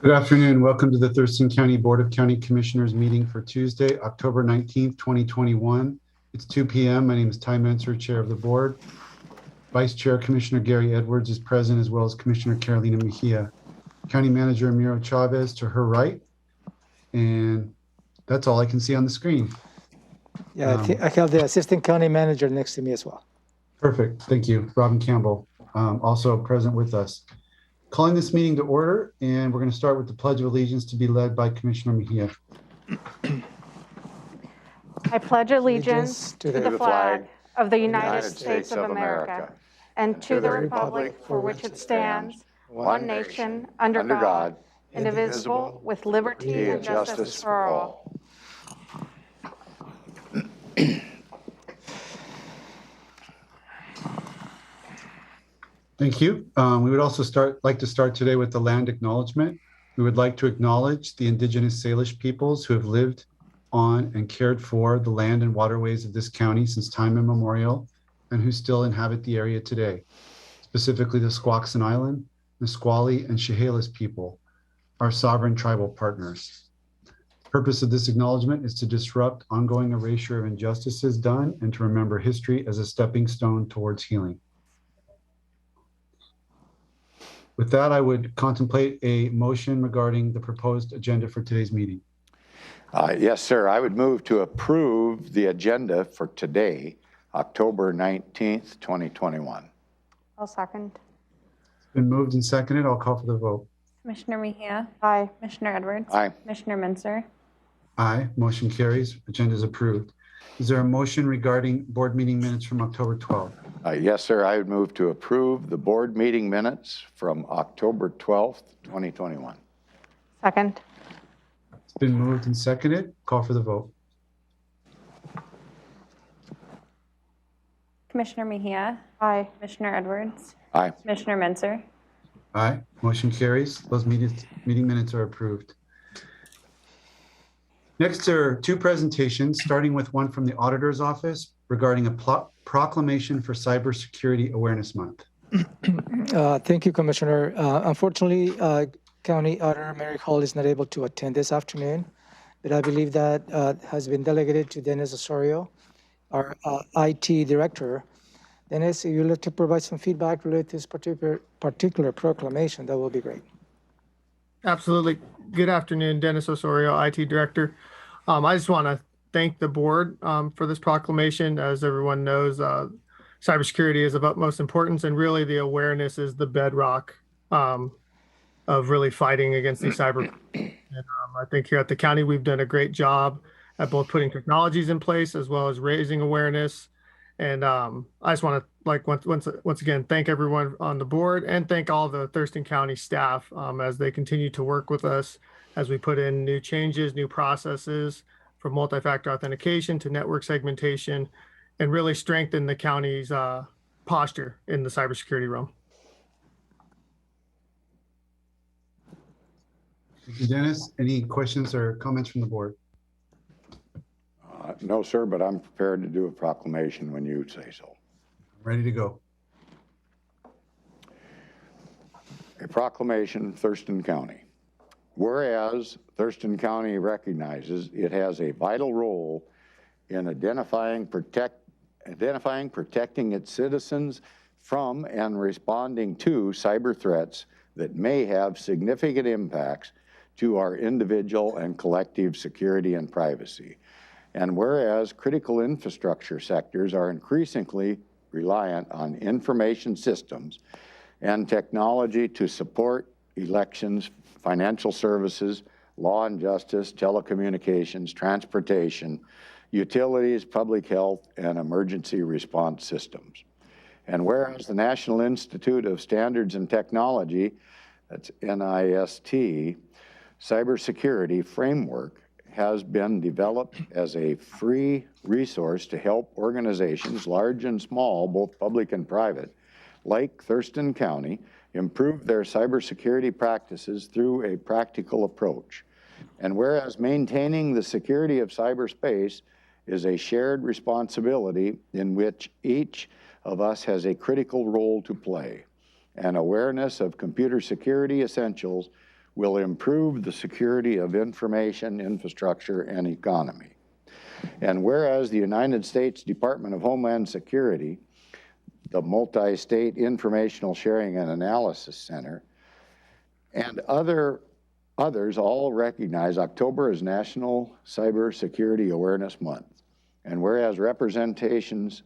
Good afternoon. Welcome to the Thurston County Board of County Commissioners meeting for Tuesday, October 19th, 2021. It's 2 p.m. My name is Ty Menser, Chair of the Board. Vice Chair Commissioner Gary Edwards is present, as well as Commissioner Carolina Mejia. County Manager Miro Chavez to her right. And that's all I can see on the screen. Yeah, I have the Assistant County Manager next to me as well. Perfect. Thank you. Robin Campbell, also present with us. Calling this meeting to order, and we're going to start with the Pledge of Allegiance to be led by Commissioner Mejia. I pledge allegiance to the flag of the United States of America and to the republic for which it stands, one nation, under God, indivisible, with liberty and justice for all. Thank you. We would also like to start today with the land acknowledgement. We would like to acknowledge the indigenous Salish peoples who have lived on and cared for the land and waterways of this county since time immemorial and who still inhabit the area today, specifically the Squaxin Island, Nisqually, and Chehalis people, our sovereign tribal partners. The purpose of this acknowledgement is to disrupt ongoing erasure of injustices done and to remember history as a stepping stone towards healing. With that, I would contemplate a motion regarding the proposed agenda for today's meeting. Yes, sir. I would move to approve the agenda for today, October 19th, 2021. I'll second. It's been moved and seconded. I'll call for the vote. Commissioner Mejia. Aye. Commissioner Edwards. Aye. Commissioner Menser. Aye. Motion carries. Agenda is approved. Is there a motion regarding board meeting minutes from October 12th? Yes, sir. I would move to approve the board meeting minutes from October 12th, 2021. Second. It's been moved and seconded. Call for the vote. Commissioner Mejia. Aye. Commissioner Edwards. Aye. Commissioner Menser. Aye. Motion carries. Those meeting minutes are approved. Next are two presentations, starting with one from the Auditor's Office regarding a proclamation for Cybersecurity Awareness Month. Thank you, Commissioner. Unfortunately, County Auditor Mary Hall is not able to attend this afternoon, but I believe that has been delegated to Dennis Osorio, our IT Director. Dennis, if you'd like to provide some feedback related to this particular proclamation, that will be great. Absolutely. Good afternoon, Dennis Osorio, IT Director. I just want to thank the board for this proclamation. As everyone knows, cybersecurity is of utmost importance, and really the awareness is the bedrock of really fighting against these cyber. And, I think here at the county, we've done a great job at both putting technologies in place as well as raising awareness. And I just want to once again thank everyone on the board and thank all the Thurston County staff as they continue to work with us as we put in new changes, new processes from multi-factor authentication to network segmentation, and really strengthen the county's posture in the cybersecurity realm. Thank you, Dennis. Any questions or comments from the board? No, sir, but I'm prepared to do a proclamation when you say so. Ready to go. A proclamation, Thurston County. Whereas Thurston County recognizes it has a vital role in identifying, protecting its citizens from and responding to cyber threats that may have significant impacts to our individual and collective security and privacy. And whereas critical infrastructure sectors are increasingly reliant on information systems and technology to support elections, financial services, law and justice, telecommunications, transportation, utilities, public health, and emergency response systems. And whereas the National Institute of Standards and Technology, that's NIST, cybersecurity framework has been developed as a free resource to help organizations, large and small, both public and private, like Thurston County, improve their cybersecurity practices through a practical approach. And whereas maintaining the security of cyberspace is a shared responsibility in which each of us has a critical role to play, and awareness of computer security essentials will improve the security of information, infrastructure, and economy. And whereas the United States Department of Homeland Security, the Multi-State Informational Sharing and Analysis Center, and others all recognize October as National Cybersecurity Awareness Month. And whereas representatives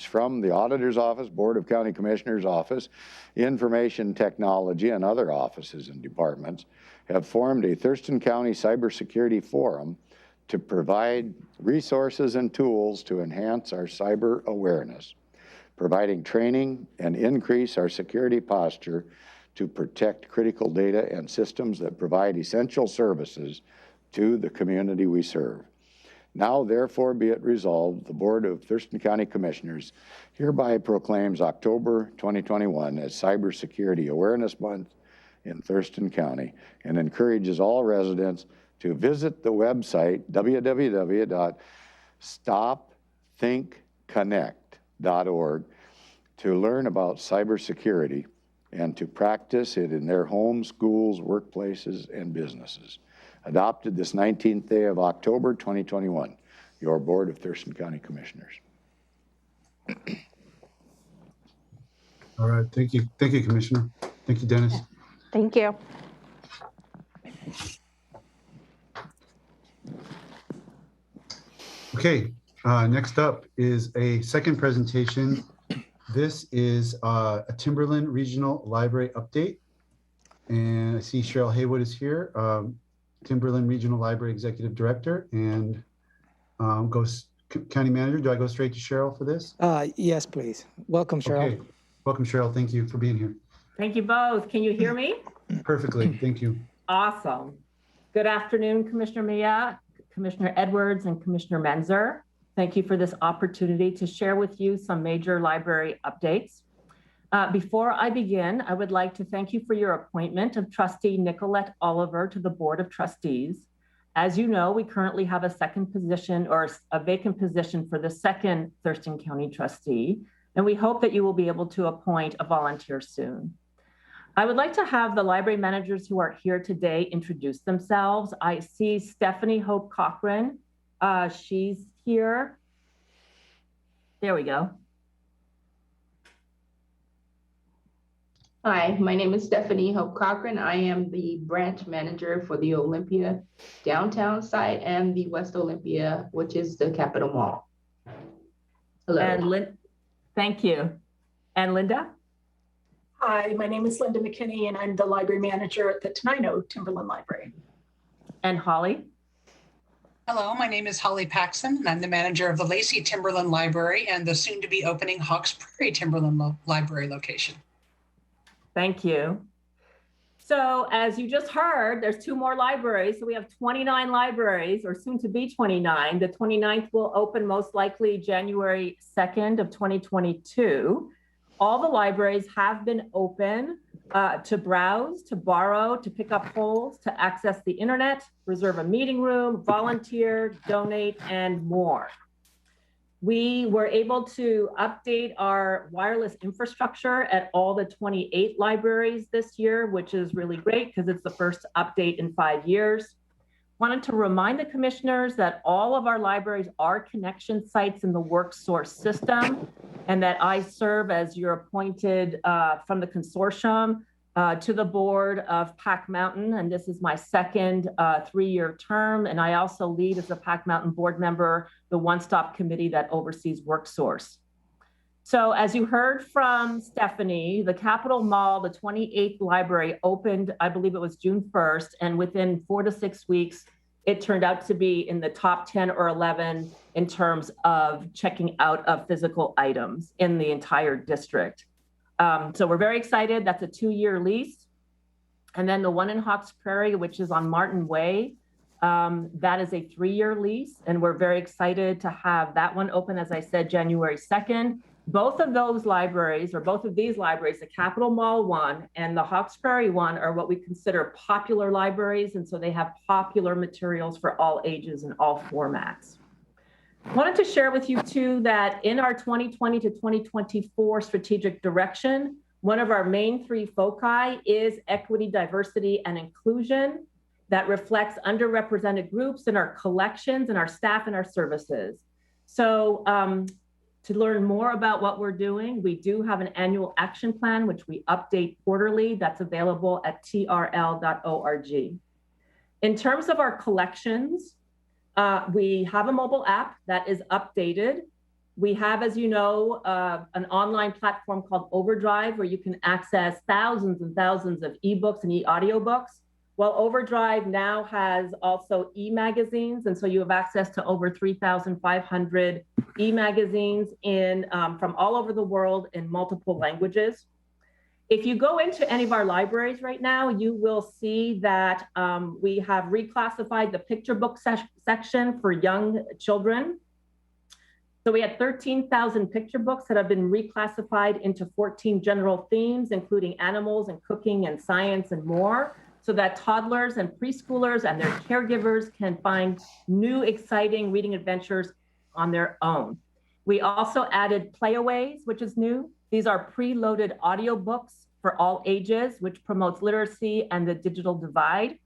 from the Auditor's Office, Board of County Commissioners Office, Information Technology, and other offices and departments have formed a Thurston County Cybersecurity Forum to provide resources and tools to enhance our cyber awareness, providing training and increase our security posture to protect critical data and systems that provide essential services to the community we serve. Now, therefore, be it resolved, the Board of Thurston County Commissioners hereby proclaims October 2021 as Cybersecurity Awareness Month in Thurston County and encourages all residents to visit the website www.stopthinkconnect.org to learn about cybersecurity and to practice it in their homes, schools, workplaces, and businesses. Adopted this 19th day of October 2021, your Board of Thurston County Commissioners. All right, thank you. Thank you, Commissioner. Thank you, Dennis. Thank you. Okay, next up is a second presentation. This is a Timberland Regional Library update. And I see Cheryl Haywood is here, Timberland Regional Library Executive Director and County Manager. Do I go straight to Cheryl for this? Yes, please. Welcome, Cheryl. Okay, welcome, Cheryl. Thank you for being here. Thank you both. Can you hear me? Perfectly, thank you. Awesome. Good afternoon, Commissioner Mia, Commissioner Edwards, and Commissioner Menzer. Thank you for this opportunity to share with you some major library updates. Before I begin, I would like to thank you for your appointment of Trustee Nicolette Oliver to the Board of Trustees. As you know, we currently have a second position or a vacant position for the second Thurston County trustee, and we hope that you will be able to appoint a volunteer soon. I would like to have the library managers who are here today introduce themselves. I see Stephanie Hope Cochran. She's here. There we go. Hi, my name is Stephanie Hope Cochran. I am the branch manager for the Olympia downtown site and the West Olympia, which is the Capitol Mall. Hello. And thank you. And Linda? Hi, my name is Linda McKinney, and I'm the library manager at the Tenino Timberland Library. And Holly? Hello, my name is Holly Paxson, and I'm the manager of the Lacey Timberland Library and the soon-to-be opening Hawks Prairie Timberland Library location. Thank you. So as you just heard, there's 2 more libraries. So we have 29 libraries, or soon to be 29. The 29th will open most likely January 2nd of 2022. All the libraries have been open to browse, to borrow, to pick up polls, to access the internet, reserve a meeting room, volunteer, donate, and more. We were able to update our wireless infrastructure at all the 28 libraries this year, which is really great because it's the first update in 5 years. Wanted to remind the commissioners that all of our libraries are connection sites in the WorkSource system, and that I serve as your appointed from the consortium to the board of Pac Mountain, and this is my second 3-year term, and I also lead as a Pac Mountain board member the one-stop committee that oversees WorkSource. So as you heard from Stephanie, the Capitol Mall, the 28th library opened, I believe it was June 1st, and within 4 to 6 weeks, it turned out to be in the top 10 or 11 in terms of checking out of physical items in the entire district. So we're very excited. That's a 2-year lease. And then the one in Hawks Prairie, which is on Martin Way, that is a 3-year lease. And we're very excited to have that one open, as I said, January 2nd. Both of those libraries, or both of these libraries, the Capitol Mall one and the Hawks Prairie one, are what we consider popular libraries. And so they have popular materials for all ages and all formats. Wanted to share with you too that in our 2020 to 2024 strategic direction, One of our main three foci is equity, diversity, and inclusion that reflects underrepresented groups in our collections and our staff and our services. So to learn more about what we're doing, we do have an annual action plan, which we update quarterly. That's available at trl.org. In terms of our collections, we have a mobile app that is updated. We have, as you know, an online platform called Overdrive, where you can access thousands and thousands of ebooks and e-audiobooks. Well, Overdrive now has also e-magazines, and so you have access to over 3,500 e-magazines from all over the world in multiple languages. If you go into any of our libraries right now, you will see that we have reclassified the picture book section for young children. So we had 13,000 picture books that have been reclassified into 14 general themes, including animals and cooking and science and more, so that toddlers and preschoolers and their caregivers can find new, exciting reading adventures on their own. We also added playaways, which is new. These are preloaded audiobooks for all ages, which promotes literacy and the digital divide.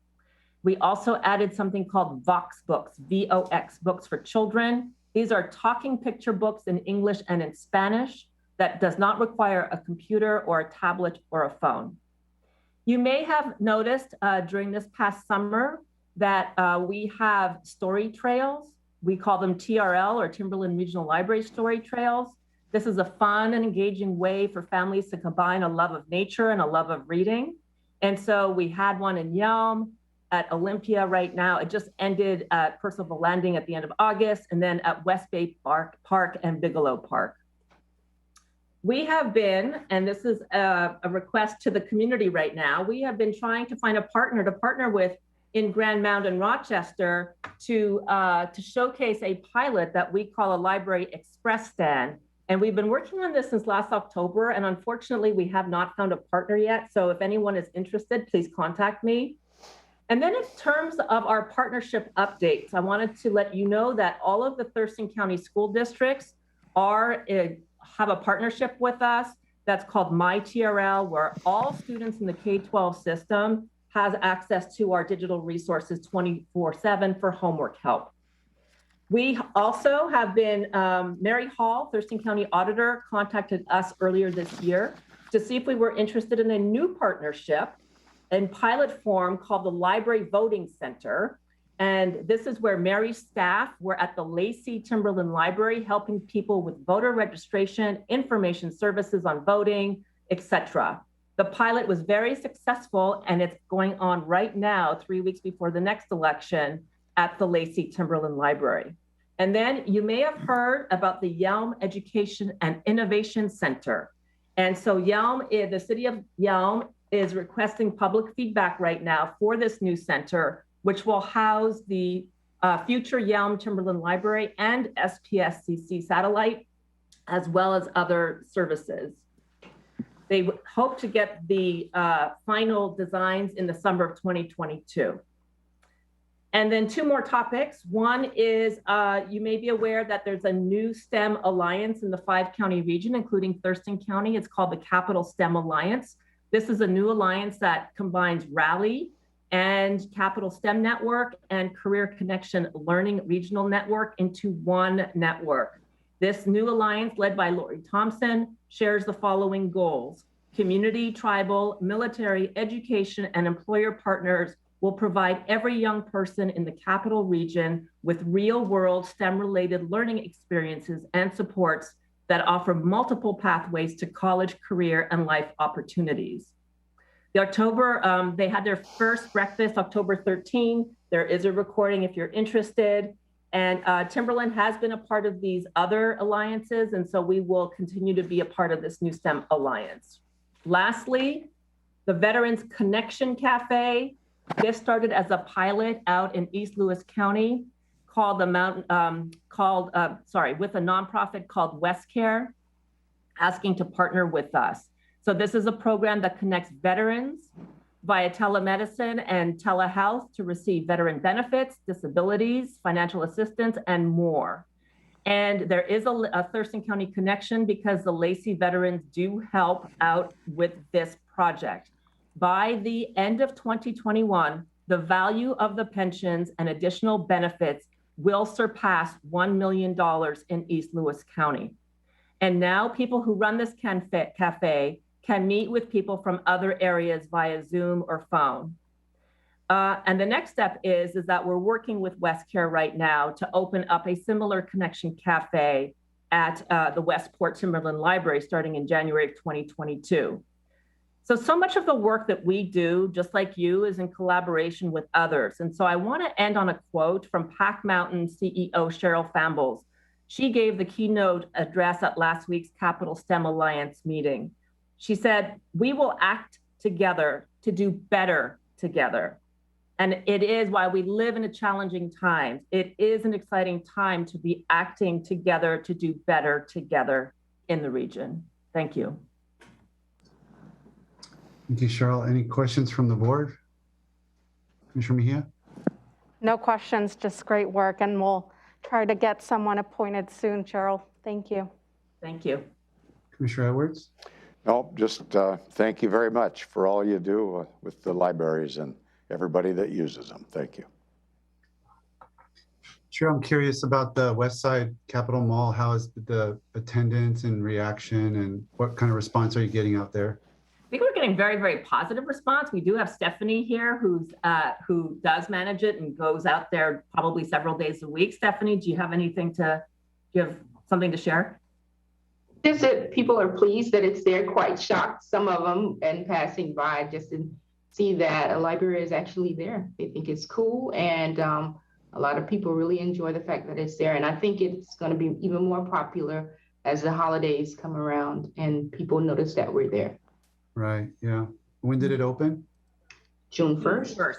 We also added something called Vox books, VOX books for children. These are talking picture books in English and in Spanish that does not require a computer or a tablet or a phone. You may have noticed during this past summer that we have story trails. We call them TRL, or Timberland Regional Library Story Trails. This is a fun and engaging way for families to combine a love of nature and a love of reading. And so we had one in Yelm, at Olympia right now. It just ended at Percival Landing at the end of August, and then at West Bay Park and Bigelow Park. We have been, and this is a request to the community right now, we have been trying to find a partner to partner with in Grand Mountain, Rochester, to showcase a pilot that we call a Library Express Stand. And we've been working on this since last October, and unfortunately, we have not found a partner yet. So if anyone is interested, please contact me. And then in terms of our partnership updates, I wanted to let you know that all of the Thurston County school districts have a partnership with us that's called MyTRL, where all students in the K-12 system has access to our digital resources 24/7 for homework help. We also have been, Mary Hall, Thurston County Auditor, contacted us earlier this year to see if we were interested in a new partnership in pilot form called the Library Voting Center. And this is where Mary's staff were at the Lacey Timberland Library helping people with voter registration, information services on voting, etc. The pilot was very successful, and it's going on right now, 3 weeks before the next election, at the Lacey Timberland Library. And then you may have heard about the Yelm Education and Innovation Center. And so Yelm, the city of Yelm, is requesting public feedback right now for this new center, which will house the future Yelm Timberland Library and SPSCC satellite, as well as other services. They hope to get the final designs in the summer of 2022. And then two more topics. One is you may be aware that there's a new STEM alliance in the 5-county region, including Thurston County. It's called the Capital STEM Alliance. This is a new alliance that combines Rally and Capital STEM Network and Career Connection Learning Regional Network into one network. This new alliance, led by Lori Thompson, shares the following goals. Community, tribal, military, education, and employer partners will provide every young person in the capital region with real-world STEM-related learning experiences and supports that offer multiple pathways to college, career, and life opportunities. They had their first breakfast October 13. There is a recording if you're interested. And Timberland has been a part of these other alliances, and so we will continue to be a part of this new STEM alliance. Lastly, the Veterans Connection Cafe. This started as a pilot out in East Lewis County with a nonprofit called WestCare, asking to partner with us. So this is a program that connects veterans via telemedicine and telehealth to receive veteran benefits, disabilities, financial assistance, and more. And there is a Thurston County connection because the Lacey veterans do help out with this project. By the end of 2021, the value of the pensions and additional benefits will surpass $1 million in East Lewis County. And now people who run this cafe can meet with people from other areas via Zoom or phone. And the next step is that we're working with WestCare right now to open up a similar connection cafe at the Westport Timberland Library starting in January of 2022. So much of the work that we do, just like you, is in collaboration with others. And so I want to end on a quote from Pack Mountain CEO Cheryl Fambles. She gave the keynote address at last week's Capital STEM Alliance meeting. She said, "We will act together to do better together." And it is, while we live in a challenging time, it is an exciting time to be acting together to do better together in the region. Thank you. Thank you, Cheryl. Any questions from the board? Commissioner Mejia? No questions, just great work. And we'll try to get someone appointed soon, Cheryl. Thank you. Thank you. Commissioner Edwards? No, just thank you very much for all you do with the libraries and everybody that uses them. Thank you. Sure, I'm curious about the West Side Capitol Mall. How is the attendance and reaction, and what kind of response are you getting out there? I think we're getting very, very positive response. We do have Stephanie here who does manage it and goes out there probably several days a week. Stephanie, do you have anything to give, something to share? Just that people are pleased that it's there, quite shocked, some of them, and passing by just to see that a library is actually there. They think it's cool, and a lot of people really enjoy the fact that it's there. And I think it's going to be even more popular as the holidays come around and people notice that we're there. Right, yeah. When did it open? June 1st.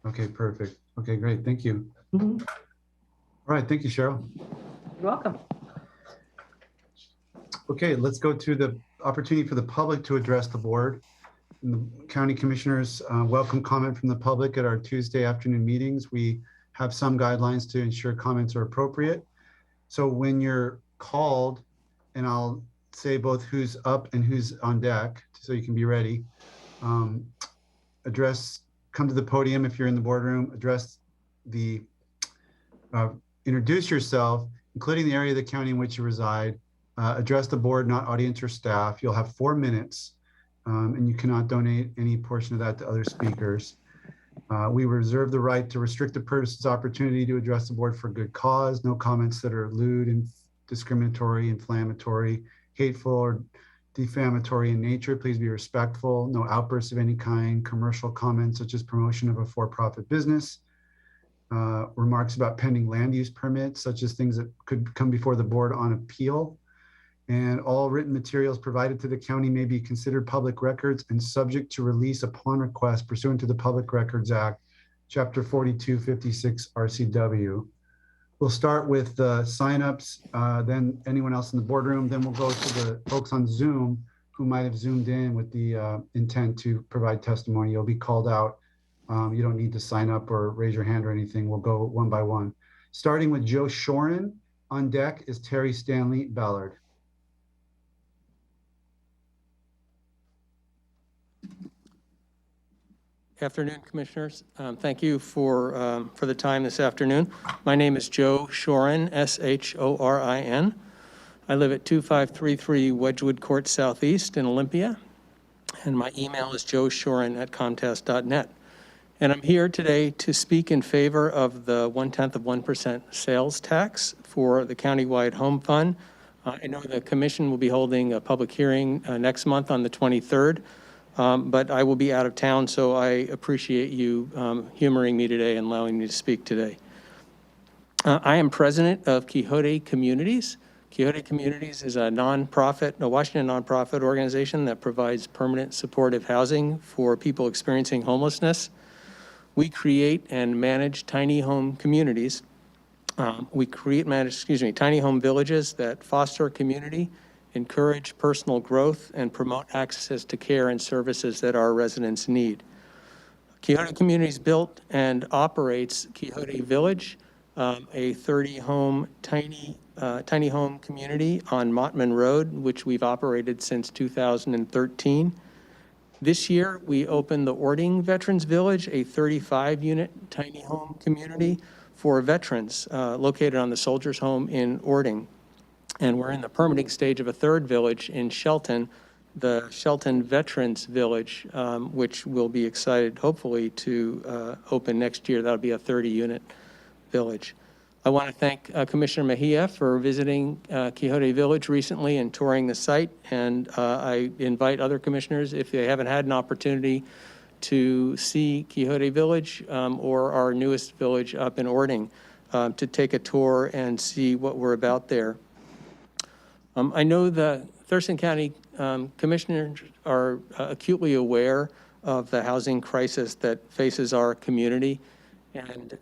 Okay, perfect. Okay, great, thank you. Mm-hmm. All right, thank you, Cheryl. You're welcome. Okay, let's go to the opportunity for the public to address the board. And the county commissioners welcome comment from the public at our Tuesday afternoon meetings. We have some guidelines to ensure comments are appropriate. So when you're called, and I'll say both who's up and who's on deck so you can be ready, come to the podium if you're in the boardroom, introduce yourself, including the area of the county in which you reside, address the board, not audience or staff. You'll have 4 minutes, and you cannot donate any portion of that to other speakers. We reserve the right to restrict the person's opportunity to address the board for good cause. No comments that are lewd and discriminatory, inflammatory, hateful, or defamatory in nature. Please be respectful. No outbursts of any kind. Commercial comments such as promotion of a for-profit business. Remarks about pending land use permits, such as things that could come before the board on appeal. And all written materials provided to the county may be considered public records and subject to release upon request pursuant to the Public Records Act, Chapter 4256 RCW. We'll start with the signups, then anyone else in the boardroom, then we'll go to the folks on Zoom who might have Zoomed in with the intent to provide testimony. You'll be called out. You don't need to sign up or raise your hand or anything. We'll go one by one. Starting with Joe Shorin. On deck is Terry Stanley Ballard. Afternoon, Commissioners. Thank you for the time this afternoon. My name is Joe Shorin, S-H-O-R-I-N. I live at 2533 Wedgwood Court Southeast in Olympia, and my email is joeshorin@comcast.net. And I'm here today to speak in favor of the 0.1% sales tax for the countywide home fund. I know the Commission will be holding a public hearing next month on the 23rd. But I will be out of town, so I appreciate you humoring me today and allowing me to speak today. I am president of Quixote Communities. Quixote Communities is a nonprofit, a Washington nonprofit organization that provides permanent supportive housing for people experiencing homelessness. We create and manage tiny home communities. Tiny home villages that foster community, encourage personal growth, and promote access to care and services that our residents need. Quixote Communities built and operates Quixote Village, a 30-home tiny home community on Mottman Road, which we've operated since 2013. This year, we opened the Ording Veterans Village, a 35-unit tiny home community for veterans located on the Soldiers Home in Ording. And we're in the permitting stage of a third village in Shelton, the Shelton Veterans Village, which will be excited, hopefully, to open next year. That'll be a 30-unit village. I want to thank Commissioner Mejia for visiting Quixote Village recently and touring the site. And I invite other commissioners, if they haven't had an opportunity to see Quixote Village or our newest village up in Ording, to take a tour and see what we're about there. I know the Thurston County commissioners are acutely aware of the housing crisis that faces our community. And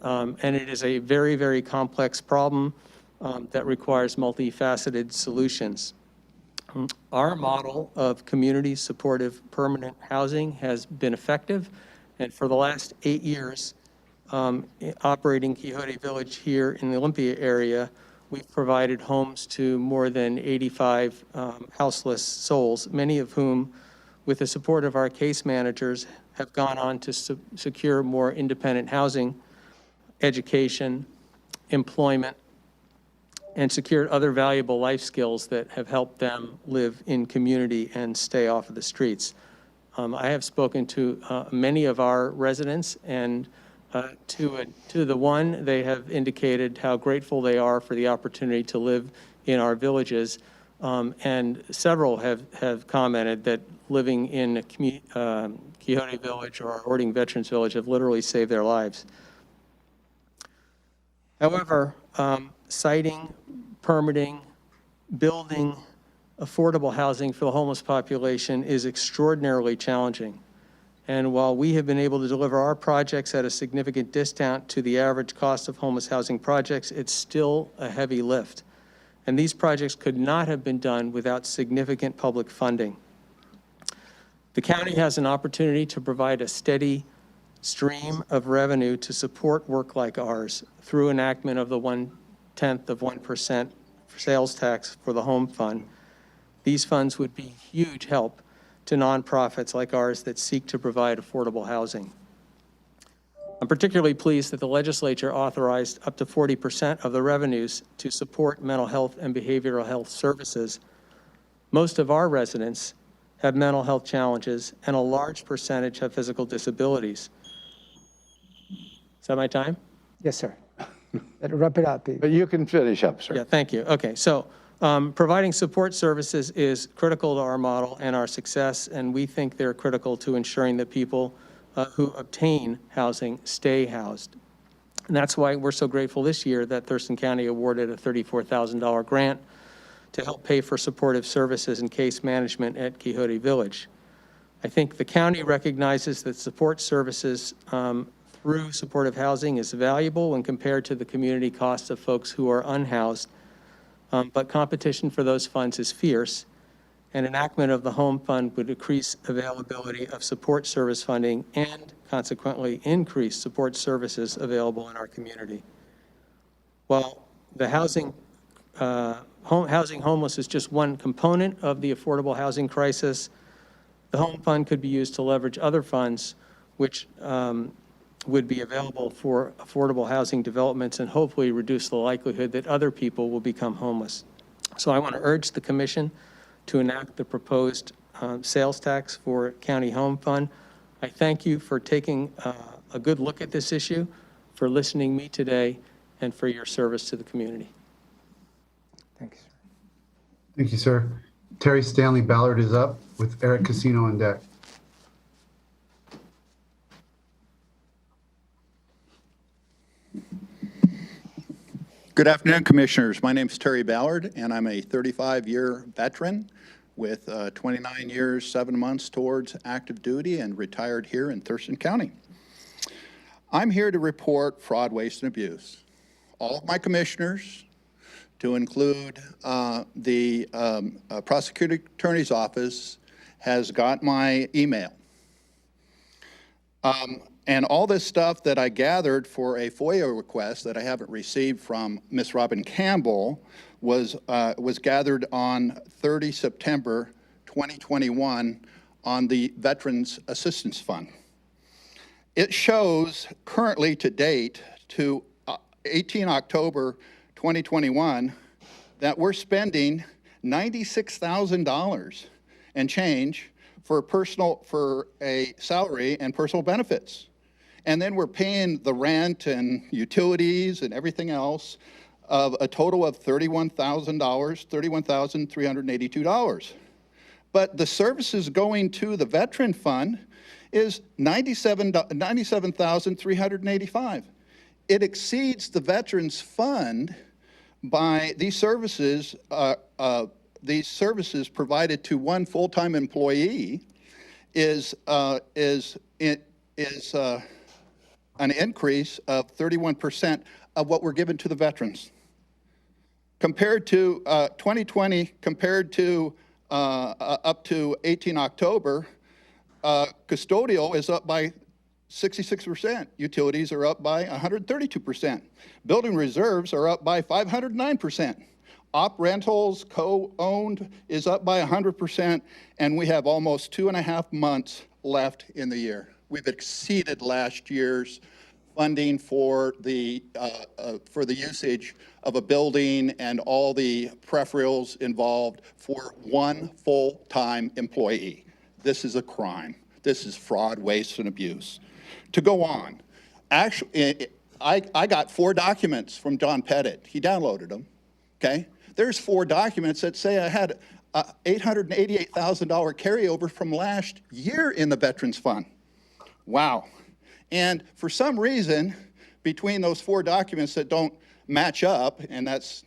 it is a very, very complex problem that requires multifaceted solutions. Our model of community supportive permanent housing has been effective, and for the last 8 years, operating Quixote Village here in the Olympia area, we've provided homes to more than 85 houseless souls, many of whom, with the support of our case managers, have gone on to secure more independent housing, education, employment, and secured other valuable life skills that have helped them live in community and stay off of the streets. I have spoken to many of our residents, and to the one, they have indicated how grateful they are for the opportunity to live in our villages. And several have commented that living in a Quixote Village or Ording Veterans Village have literally saved their lives. However, siting, permitting, building affordable housing for the homeless population is extraordinarily challenging. And while we have been able to deliver our projects at a significant discount to the average cost of homeless housing projects, it's still a heavy lift. And these projects could not have been done without significant public funding. The county has an opportunity to provide a steady stream of revenue to support work like ours through enactment of the 0.1% sales tax for the home fund. These funds would be huge help to nonprofits like ours that seek to provide affordable housing. I'm particularly pleased that the legislature authorized up to 40% of the revenues to support mental health and behavioral health services. Most of our residents have mental health challenges, and a large percentage have physical disabilities. Is that my time? Yes, sir. Better wrap it up, Pete. But you can finish up, sir. Yeah, thank you. Okay, so providing support services is critical to our model and our success, and we think they're critical to ensuring that people who obtain housing stay housed. And that's why we're so grateful this year that Thurston County awarded a $34,000 grant to help pay for supportive services and case management at Quixote Village. I think the county recognizes that support services through supportive housing is valuable when compared to the community costs of folks who are unhoused, but competition for those funds is fierce, and enactment of the home fund would increase availability of support service funding and consequently increase support services available in our community. While the housing homeless is just one component of the affordable housing crisis, the home fund could be used to leverage other funds which would be available for affordable housing developments and hopefully reduce the likelihood that other people will become homeless. So I want to urge the commission to enact the proposed sales tax for county home fund. I thank you for taking a good look at this issue, for listening to me today, and for your service to the community. Thank you, sir. Thank you, sir. Terry Stanley Ballard is up with Eric Casino on deck. Good afternoon, Commissioners. My name is Terry Ballard, and I'm a 35-year veteran with 29 years, 7 months towards active duty and retired here in Thurston County. I'm here to report fraud, waste, and abuse. All of my commissioners, to include the prosecuting attorney's office, has got my email. And all this stuff that I gathered for a FOIA request that I haven't received from Ms. Robin Campbell was gathered on 30 September 2021 on the Veterans Assistance Fund. It shows currently to date to 18 October 2021 that we're spending $96,000 and change for a salary and personal benefits. And then we're paying the rent and utilities and everything else of a total of $31,000, $31,382. But the services going to the Veteran Fund is $97,385. It exceeds the Veterans Fund by these services provided to one full-time employee is an increase of 31% of what we're given to the veterans. Compared to 2020, compared to up to 18 October, custodial is up by 66%. Utilities are up by 132%. Building reserves are up by 509%. Op rentals, co-owned, is up by 100%, and we have almost 2.5 months left in the year. We've exceeded last year's funding for the usage of a building and all the peripherals involved for one full-time employee. This is a crime. This is fraud, waste, and abuse. To go on, actually, I got 4 documents from John Pettit. He downloaded them, okay? There's 4 documents that say I had a $888,000 carryover from last year in the Veterans Fund. Wow. And for some reason, between those 4 documents that don't match up, and that's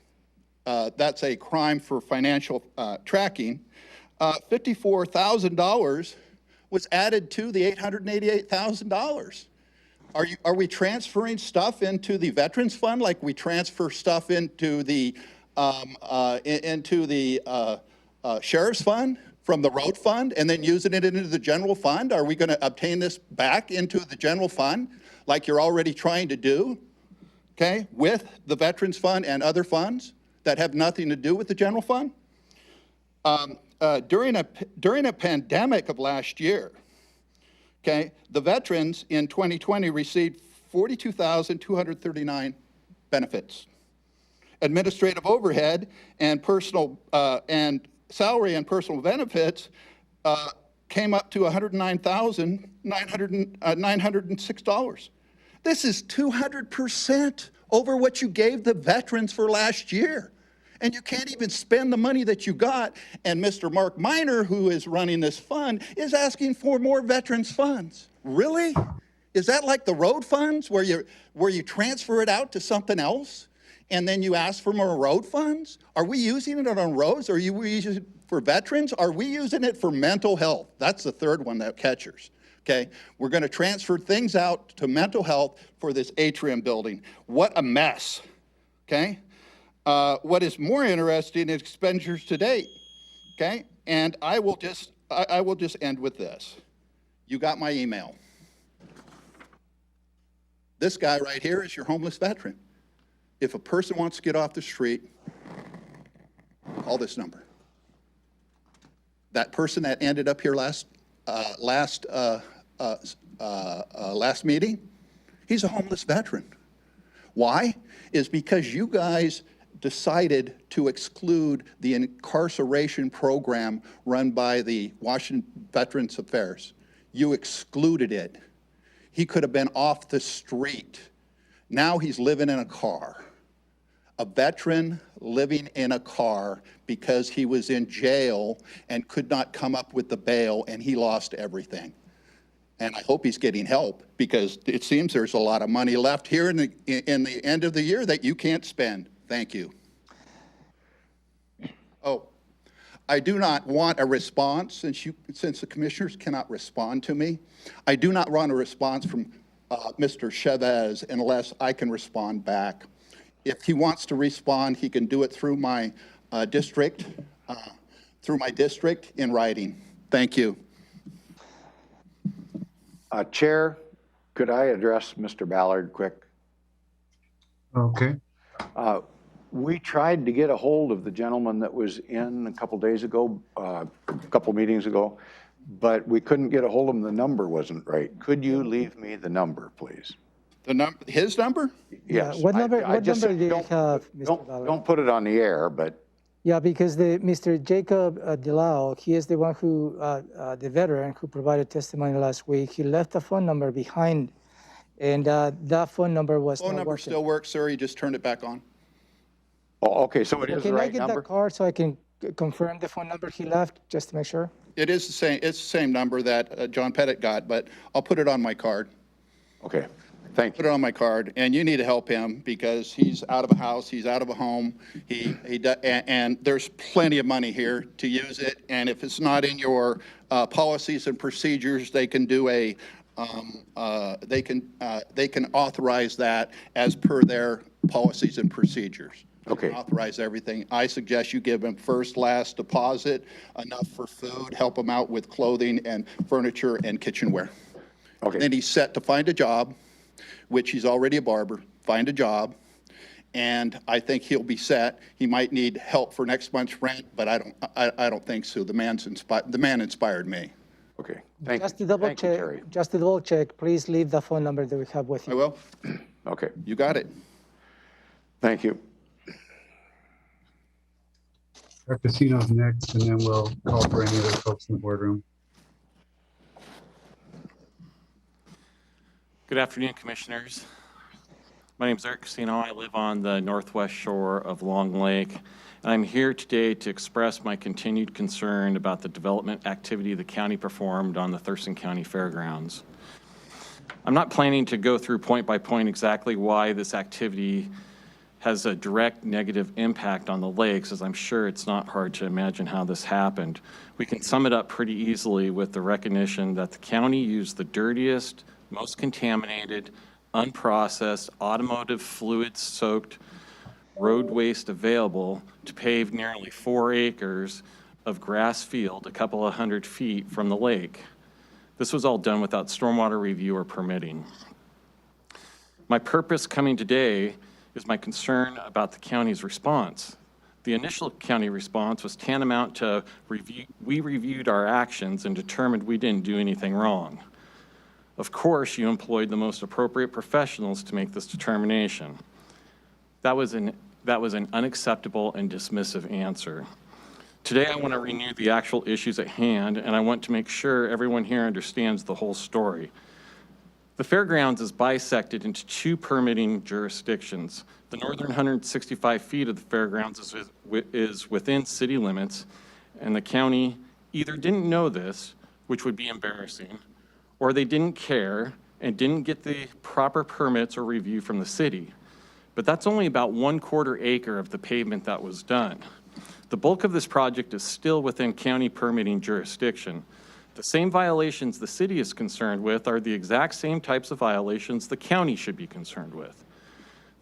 a crime for financial tracking, $54,000 was added to the $888,000. Are we transferring stuff into the Veterans Fund like we transfer stuff into the Sheriff's Fund from the road fund and then using it into the general fund? Are we going to obtain this back into the general fund like you're already trying to do, okay, with the Veterans Fund and other funds that have nothing to do with the general fund? During a pandemic of last year, okay, the veterans in 2020 received 42,239 benefits. Administrative overhead and personal and salary and personal benefits came up to $109,906. This is 200% over what you gave the veterans for last year. And you can't even spend the money that you got. And Mr. Mark Miner, who is running this fund, is asking for more veterans funds. Really? Is that like the road funds where you transfer it out to something else and then you ask for more road funds? Are we using it on roads? Are you using it for veterans? Are we using it for mental health? That's the third one that catchers. Okay, we're going to transfer things out to mental health for this atrium building. What a mess. Okay. What is more interesting is expenditures to date, okay? And I will just end with this. You got my email. This guy right here is your homeless veteran. If a person wants to get off the street, call this number. That person that ended up here last meeting, he's a homeless veteran. Why? Is because you guys decided to exclude the incarceration program run by the Washington Veterans Affairs. You excluded it. He could have been off the street. Now he's living in a car. A veteran living in a car because he was in jail and could not come up with the bail and he lost everything. And I hope he's getting help because it seems there's a lot of money left here in the end of the year that you can't spend. Thank you. Oh, I do not want a response since the commissioners cannot respond to me. I do not want a response from Mr. Chavez unless I can respond back. If he wants to respond, he can do it through my district in writing. Thank you. Chair, Could I address Mr. Ballard quick? Okay. We tried to get a hold of the gentleman that was in a couple days ago, a couple meetings ago, but we couldn't get a hold of him. The number wasn't right. Could you leave me the number, please? His number? Yes. What number do you don't- have, Mr. Ballard? Don't put it on the air, but Yeah, because Mr. Jacob Delau, he is the one who, the veteran who provided testimony last week. He left a phone number behind, and that phone number was Phone not number working. still works, sir. You just turned it back on. oh, okay, so it is the Can I right get number? that card so I can confirm the phone number he left, just to make sure? It is the same, it's the same number that John Pettit got, but I'll put it on my card. Okay, thank Put you. it on my card, and you need to help him because he's out of a house, he's out of a home. And there's plenty of money here to use it. And if it's not in your policies and procedures, they can do they can authorize that as per their policies and procedures. Okay. Authorize everything. I suggest you give him first, last deposit, enough for food, help him out with clothing and furniture and kitchenware. Okay. Then he's set to find a job, which he's already a barber, find a job, and I think he'll be set. He might need help for next month's rent, but I don't think so. The man inspired me. Okay, thank you. Just to double Thank you, Terry. check, just to double check, please leave the phone number that we have with I you. will. Okay, You got it. thank you. Our casino's next, and then we'll call for any other folks in the boardroom. Good afternoon, Commissioners. My name is Eric Casino. I live on the northwest shore of Long Lake. And I'm here today to express my continued concern about the development activity the county performed on the Thurston County Fairgrounds. I'm not planning to go through point by point exactly why this activity has a direct negative impact on the lakes, as I'm sure it's not hard to imagine how this happened. We can sum it up pretty easily with the recognition that the county used the dirtiest, most contaminated, unprocessed, automotive fluid-soaked road waste available to pave nearly 4 acres of grass field a couple of 100 feet from the lake. This was all done without stormwater review or permitting. My purpose coming today is my concern about the county's response. The initial county response was tantamount to we reviewed our actions and determined we didn't do anything wrong. Of course, you employed the most appropriate professionals to make this determination. That was an unacceptable and dismissive answer. Today, I want to renew the actual issues at hand, and I want to make sure everyone here understands the whole story. The fairgrounds is bisected into 2 permitting jurisdictions. The northern 165 feet of the fairgrounds is within city limits, and the county either didn't know this, which would be embarrassing, or they didn't care and didn't get the proper permits or review from the city. But that's only about 1/4 acre of the pavement that was done. The bulk of this project is still within county permitting jurisdiction. The same violations the city is concerned with are the exact same types of violations the county should be concerned with.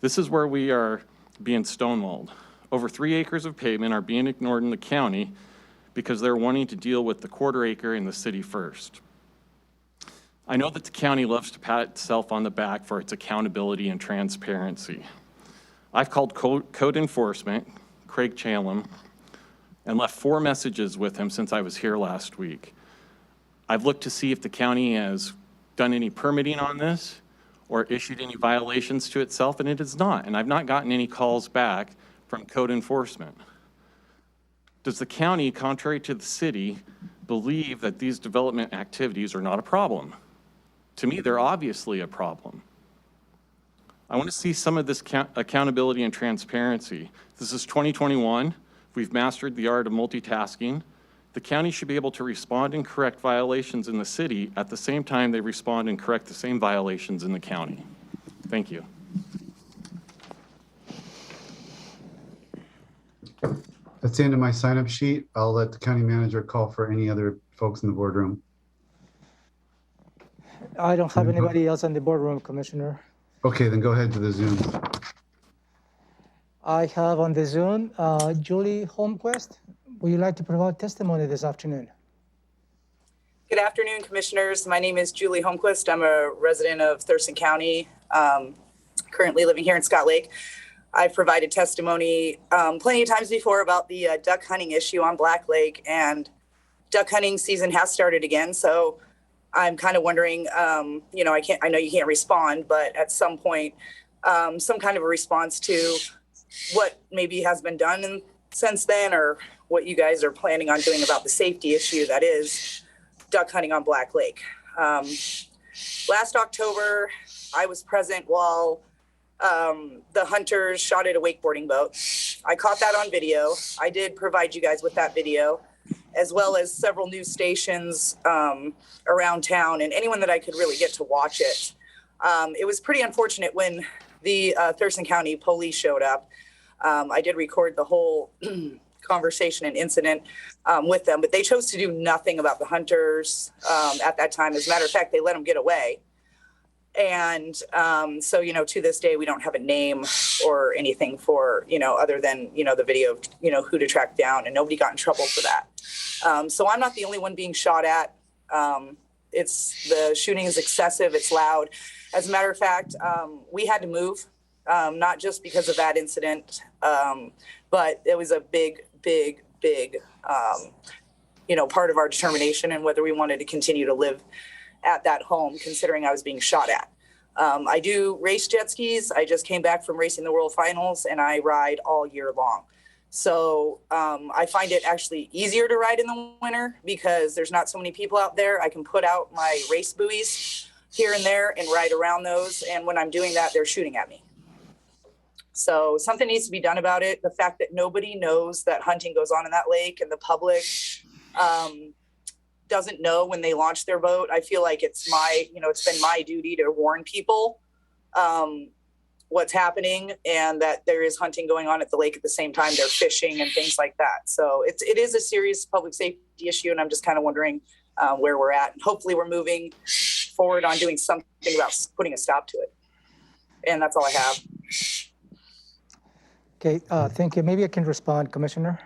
This is where we are being stonewalled. Over 3 acres of pavement are being ignored in the county because they're wanting to deal with the 1/4 acre in the city first. I know that the county loves to pat itself on the back for its accountability and transparency. I've called code enforcement, Craig Chalem, and left 4 messages with him since I was here last week. I've looked to see if the county has done any permitting on this or issued any violations to itself, and it has not. And I've not gotten any calls back from code enforcement. Does the county, contrary to the city, believe that these development activities are not a problem? To me, they're obviously a problem. I want to see some of this accountability and transparency. This is 2021. We've mastered the art of multitasking. The county should be able to respond and correct violations in the city at the same time they respond and correct the same violations in the county. Thank you. That's the end of my sign-up sheet. I'll let the county manager call for any other folks in the boardroom. I don't have anybody else in the boardroom, Commissioner. Okay, then go ahead to the Zoom. I have on the Zoom, Julie Holmquist. Would you like to provide testimony this afternoon? Good afternoon, Commissioners. My name is Julie Holmquist. I'm a resident of Thurston County, currently living here in Scott Lake. I've provided testimony plenty of times before about the duck hunting issue on Black Lake, and duck hunting season has started again. So I'm kind of wondering, you know, I know you can't respond, but at some point, some kind of a response to what maybe has been done since then, or what you guys are planning on doing about the safety issue that is duck hunting on Black Lake. Last October, I was present while the hunters shot at a wakeboarding boat. I caught that on video. I did provide you guys with that video, as well as several news stations around town and anyone that I could really get to watch it. It was pretty unfortunate when the Thurston County police showed up. I did record the whole conversation and incident with them, but they chose to do nothing about the hunters at that time. As a matter of fact, they let them get away. And so, you know, to this day, we don't have a name or anything for, you know, other than, you know, the video of, you know, who to track down, and nobody got in trouble for that. So I'm not the only one being shot at. The shooting is excessive. It's loud. As a matter of fact, we had to move, not just because of that incident, but it was a big, you know, part of our determination and whether we wanted to continue to live at that home, considering I was being shot at. I do race jet skis. I just came back from racing the World Finals, and I ride all year long. So I find it actually easier to ride in the winter because there's not so many people out there. I can put out my race buoys here and there and ride around those. And when I'm doing that, they're shooting at me. So something needs to be done about it. The fact that nobody knows that hunting goes on in that lake, and the public doesn't know when they launch their boat. I feel like it's been my duty to warn people what's happening, and that there is hunting going on at the lake at the same time they're fishing and things like that. So it is a serious public safety issue, and I'm just kind of wondering where we're at. And hopefully we're moving forward on doing something about putting a stop to it. And that's all I have. Okay, thank you. Maybe I can respond, Commissioner.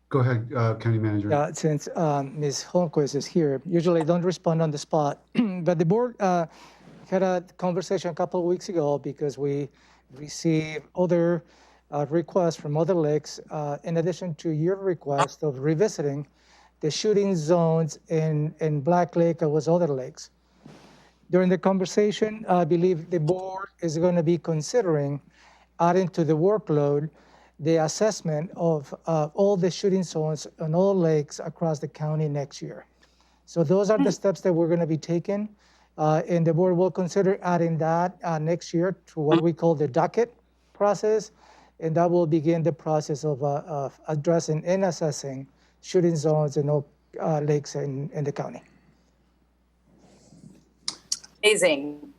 Go ahead, County Manager. Since Ms. Holmquist is here, usually I don't respond on the spot, but the board had a conversation a couple of weeks ago because we received other requests from other lakes, in addition to your request of revisiting the shooting zones in Black Lake as well as other lakes. During the conversation, I believe the board is going to be considering adding to the workload the assessment of all the shooting zones on all lakes across the county next year. So those are the steps that we're going to be taking, and the board will consider adding that next year to what we call the docket process, and that will begin the process of addressing and assessing shooting zones in all lakes in the county. Amazing.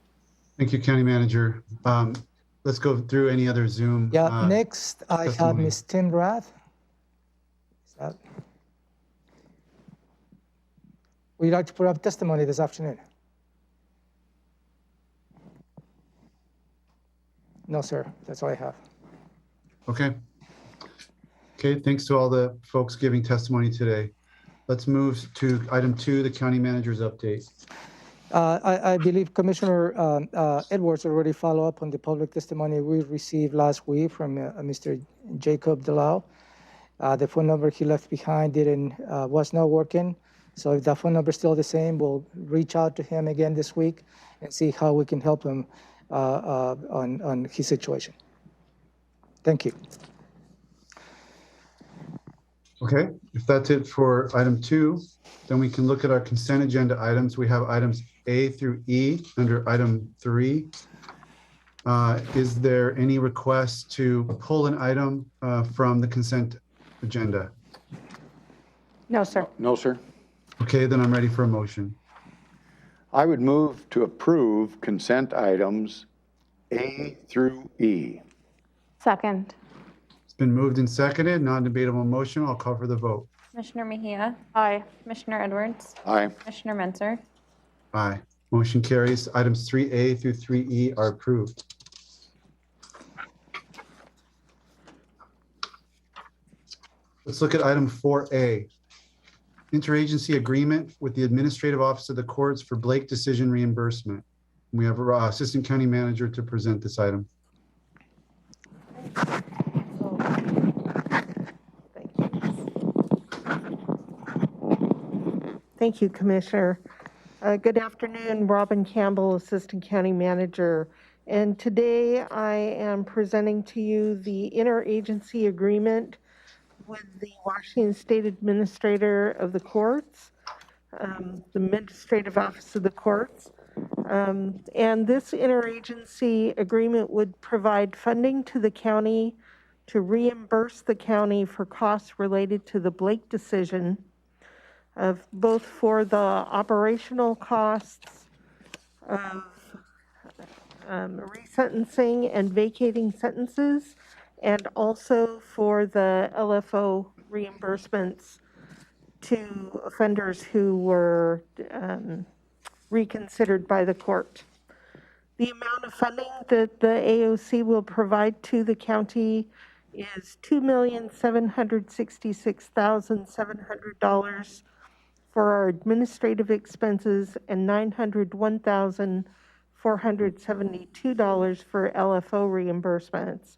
Thank you, County Manager. Let's go through any other Zoom. Next, I have Ms. Tim Rath. Would you like to put up testimony this afternoon? No, sir. That's all I have. Okay. Okay, thanks to all the folks giving testimony today. Let's move to item 2, the County Manager's update. I believe Commissioner Edwards already followed up on the public testimony we received last week from Mr. Jacob Delau. The phone number he left behind was not working. So if the phone number is still the same, we'll reach out to him again this week and see how we can help him on his situation. Thank you. Okay, if that's it for item 2, then we can look at our consent agenda items. We have items A through E under item 3. Is there any request to pull an item from the consent agenda? No, sir. No, sir. Okay, then I'm ready for a motion. I would move to approve consent items A through E. Second. It's been moved and seconded, non-debatable motion. I'll call for the vote. Commissioner Mejia, Aye. Commissioner Edwards, Aye. Commissioner Menzer, Aye. Motion carries. Items 3A through 3E are approved. Let's look at item 4A. interagency agreement with the Administrative Office of the Courts for Blake decision reimbursement. We have our Assistant County Manager to present this item. Thank you, Commissioner. Good afternoon, Robin Campbell, Assistant County Manager. And today I am presenting to you the interagency agreement with the Washington State Administrator of the Courts, the Administrative Office of the Courts. And this interagency agreement would provide funding to the county to reimburse the county for costs related to the Blake decision, of both for the operational costs of resentencing and vacating sentences, and also for the LFO reimbursements to offenders who were reconsidered by the court. The amount of funding that the AOC will provide to the county is $2,766,700 for our administrative expenses and $901,472 for LFO reimbursements.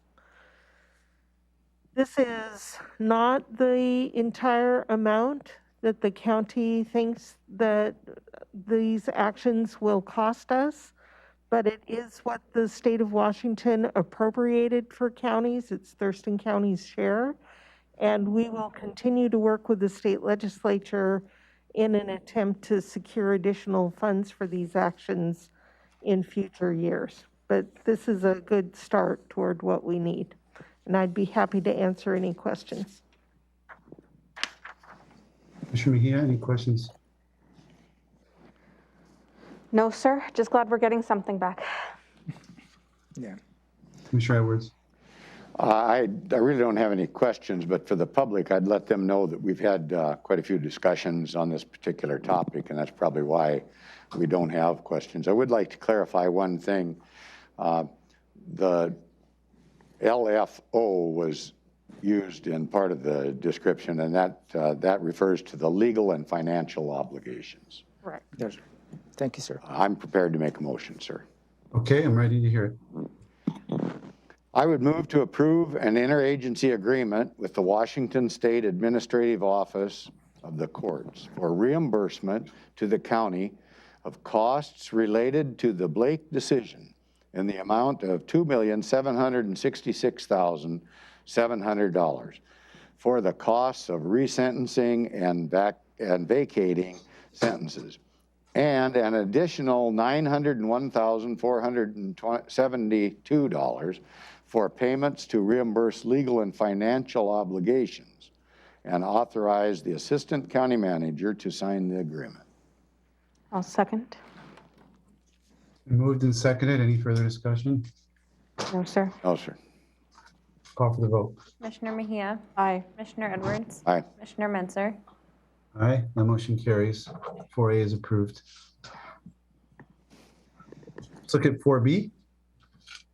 This is not the entire amount that the county thinks that these actions will cost us, but it is what the state of Washington appropriated for counties. It's Thurston County's share, and we will continue to work with the state legislature in an attempt to secure additional funds for these actions in future years. But this is a good start toward what we need, and I'd be happy to answer any questions. Commissioner Mejia, any questions? No, sir. Just glad we're getting something back. Yeah. Commissioner Edwards. I really don't have any questions, but for the public, I'd let them know that we've had quite a few discussions on this particular topic, and that's probably why we don't have questions. I would like to clarify one thing. The LFO was used in part of the description, and that refers to the legal and financial obligations. Correct. Yes, sir. Thank you, sir. I'm prepared to make a motion, sir. Okay, I'm ready to hear it. I would move to approve an interagency agreement with the Washington State Administrative Office of the Courts for reimbursement to the county of costs related to the Blake decision in the amount of $2,766,700 for the costs of resentencing and vacating sentences, and an additional $901,472 for payments to reimburse legal and financial obligations, and authorize the Assistant County Manager to sign the agreement. I'll second. Moved and seconded. Any further discussion? No, sir. No, sir. Call for the vote. Commissioner Mejia, Aye. Commissioner Edwards, Aye. Commissioner Menzer, Aye, the motion carries. 4A is approved. Let's look at 4B.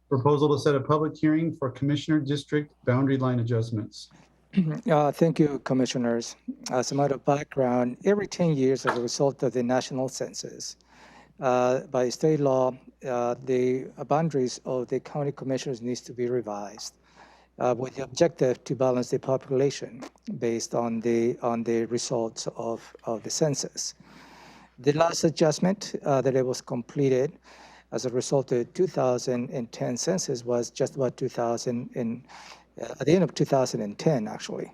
Proposal to set a public hearing for Commissioner District boundary line adjustments. Thank you, Commissioners. As a matter of background, every 10 years as a result of the national census, by state law, the boundaries of the county commissioners needs to be revised with the objective to balance the population based on the results of the census. The last adjustment that it was completed as a result of the 2010 census was just about at the end of 2010, actually.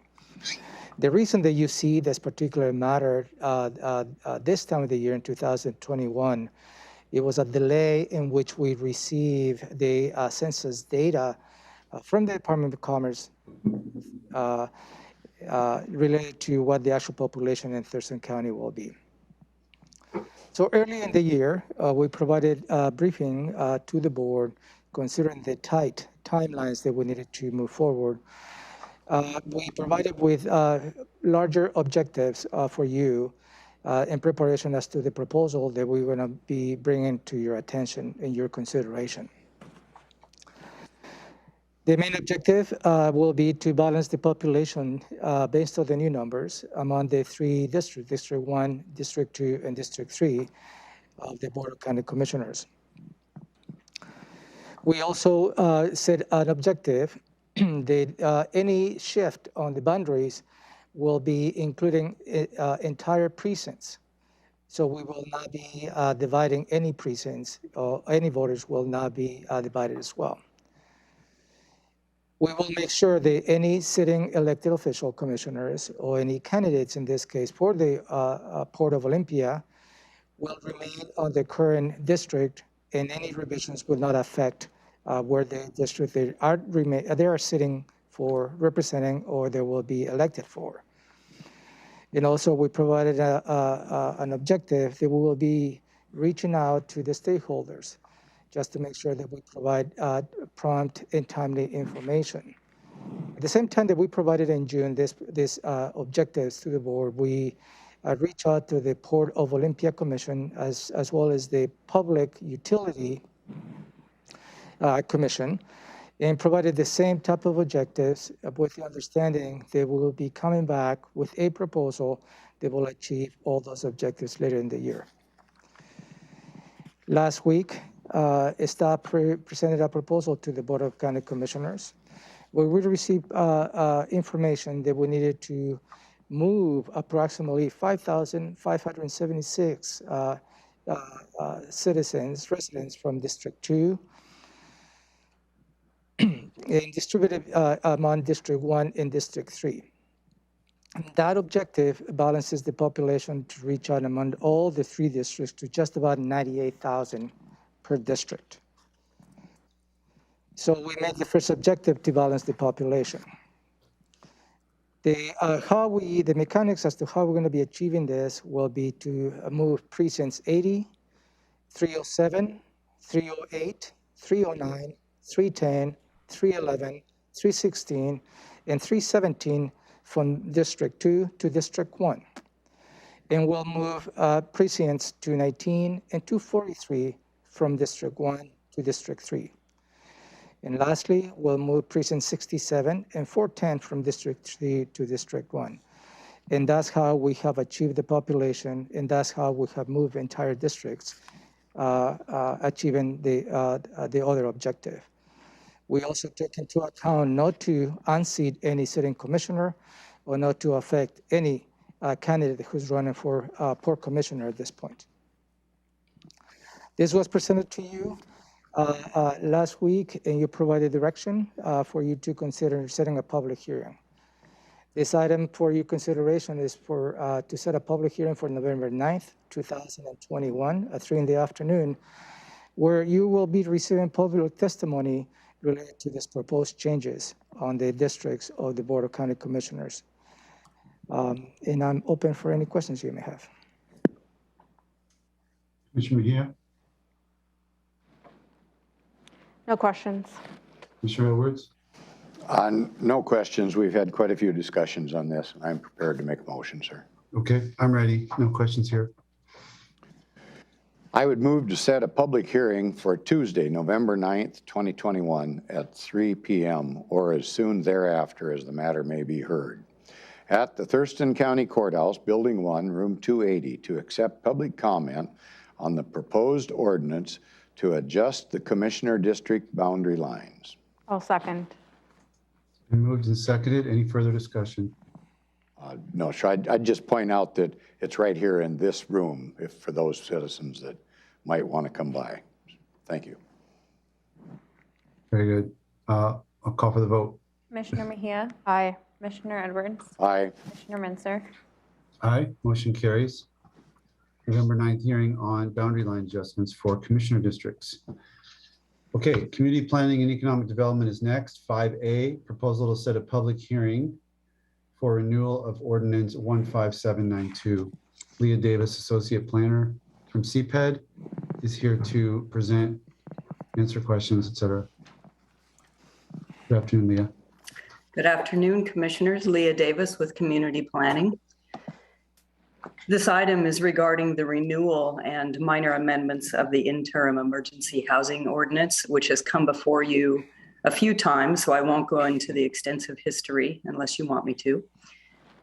The reason that you see this particular matter this time of the year in 2021, it was a delay in which we received the census data from the Department of Commerce related to what the actual population in Thurston County will be. So early in the year, we provided a briefing to the board considering the tight timelines that we needed to move forward. We provided with larger objectives for you in preparation as to the proposal that we're going to be bringing to your attention and your consideration. The main objective will be to balance the population based on the new numbers among the three districts, District 1, District 2, and District 3 of the Board of County Commissioners. We also set an objective that any shift on the boundaries will be including entire precincts. So we will not be dividing any precincts, or any voters will not be divided as well. We will make sure that any sitting elected official commissioners or any candidates in this case for the Port of Olympia will remain on the current district, and any revisions will not affect where the district they are sitting for representing or they will be elected for. And also we provided an objective that we will be reaching out to the stakeholders just to make sure that we provide prompt and timely information. At the same time that we provided in June this objectives to the board, we reach out to the Port of Olympia Commission as well as the Public Utility Commission, and provided the same type of objectives with the understanding that we will be coming back with a proposal that will achieve all those objectives later in the year. Last week, staff presented a proposal to the Board of County Commissioners where we received information that we needed to move approximately 5,576 residents from District 2 and distributed among District 1 and District 3. That objective balances the population to reach out among all the three districts to just about 98,000 per district. So we made the first objective to balance the population. The mechanics as to how we're going to be achieving this will be to move precincts 80, 307, 308, 309, 310, 311, 316, and 317 from District 2 to District 1. And we'll move precincts 219 and 243 from District 1 to District 3. And lastly, we'll move precinct 67 and 410 from District 3 to District 1. And that's how we have achieved the population, and that's how we have moved entire districts, achieving the other objective. We also took into account not to unseat any sitting commissioner or not to affect any candidate who's running for Port Commissioner at this point. This was presented to you last week, and you provided direction for you to consider setting a public hearing. This item for your consideration is for to set a public hearing for November 9th, 2021 at 3 p.m, where you will be receiving public testimony related to these proposed changes on the districts of the Board of County Commissioners. And I'm open for any questions you may have. Commissioner Mejia? No questions. Commissioner Edwards? No questions. We've had quite a few discussions on this. I'm prepared to make a motion, sir. Okay, I'm ready. No questions here. I would move to set a public hearing for Tuesday, November 9th, 2021 at 3 p.m. or as soon thereafter as the matter may be heard at the Thurston County Courthouse, Building 1, Room 280, to accept public comment on the proposed ordinance to adjust the Commissioner District boundary lines. I'll second. Been moved and seconded. Any further discussion? No, sure. I'd just point out that it's right here in this room if for those citizens that might want to come by. Thank you. Very good. I'll call for the vote. Commissioner Mejia, Aye. Commissioner Edwards, Aye. Commissioner Mincer. Aye, motion carries. November 9th hearing on boundary line adjustments for commissioner districts. Okay, community planning and economic development is next. 5A, proposal to set a public hearing for renewal of ordinance 15792. Leah Davis, associate planner from CPED, is here to present, answer questions, etc. Good afternoon, Leah. Good afternoon, Commissioners. Leah Davis with Community Planning. This item is regarding the renewal and minor amendments of the interim emergency housing ordinance, which has come before you a few times, so I won't go into the extensive history unless you want me to.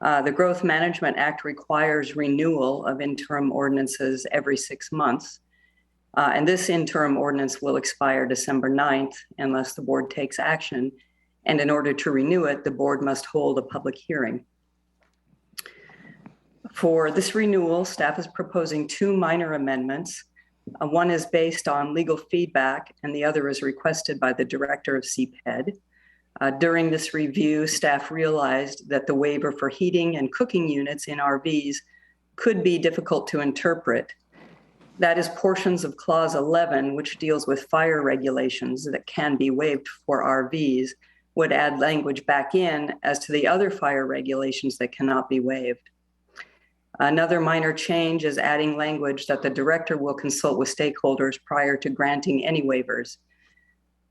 The Growth Management Act requires renewal of interim ordinances every 6 months. And this interim ordinance will expire December 9th unless the board takes action. And in order to renew it, the board must hold a public hearing. For this renewal, staff is proposing 2 minor amendments. One is based on legal feedback and the other is requested by the director of CPED. During this review, staff realized that the waiver for heating and cooking units in RVs could be difficult to interpret. That is portions of Clause 11, which deals with fire regulations that can be waived for RVs, would add language back in as to the other fire regulations that cannot be waived. Another minor change is adding language that the director will consult with stakeholders prior to granting any waivers.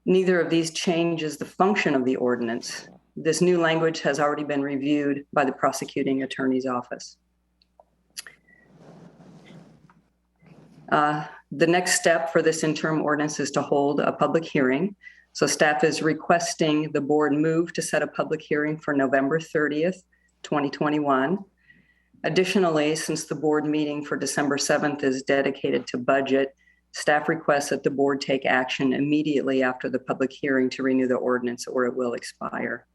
Neither of these changes the function of the ordinance. This new language has already been reviewed by the prosecuting attorney's office. The next step for this interim ordinance is to hold a public hearing. So staff is requesting the board move to set a public hearing for November 30th, 2021. Additionally, since the board meeting for December 7th is dedicated to budget, staff requests that the board take action immediately after the public hearing to renew the ordinance or it will expire.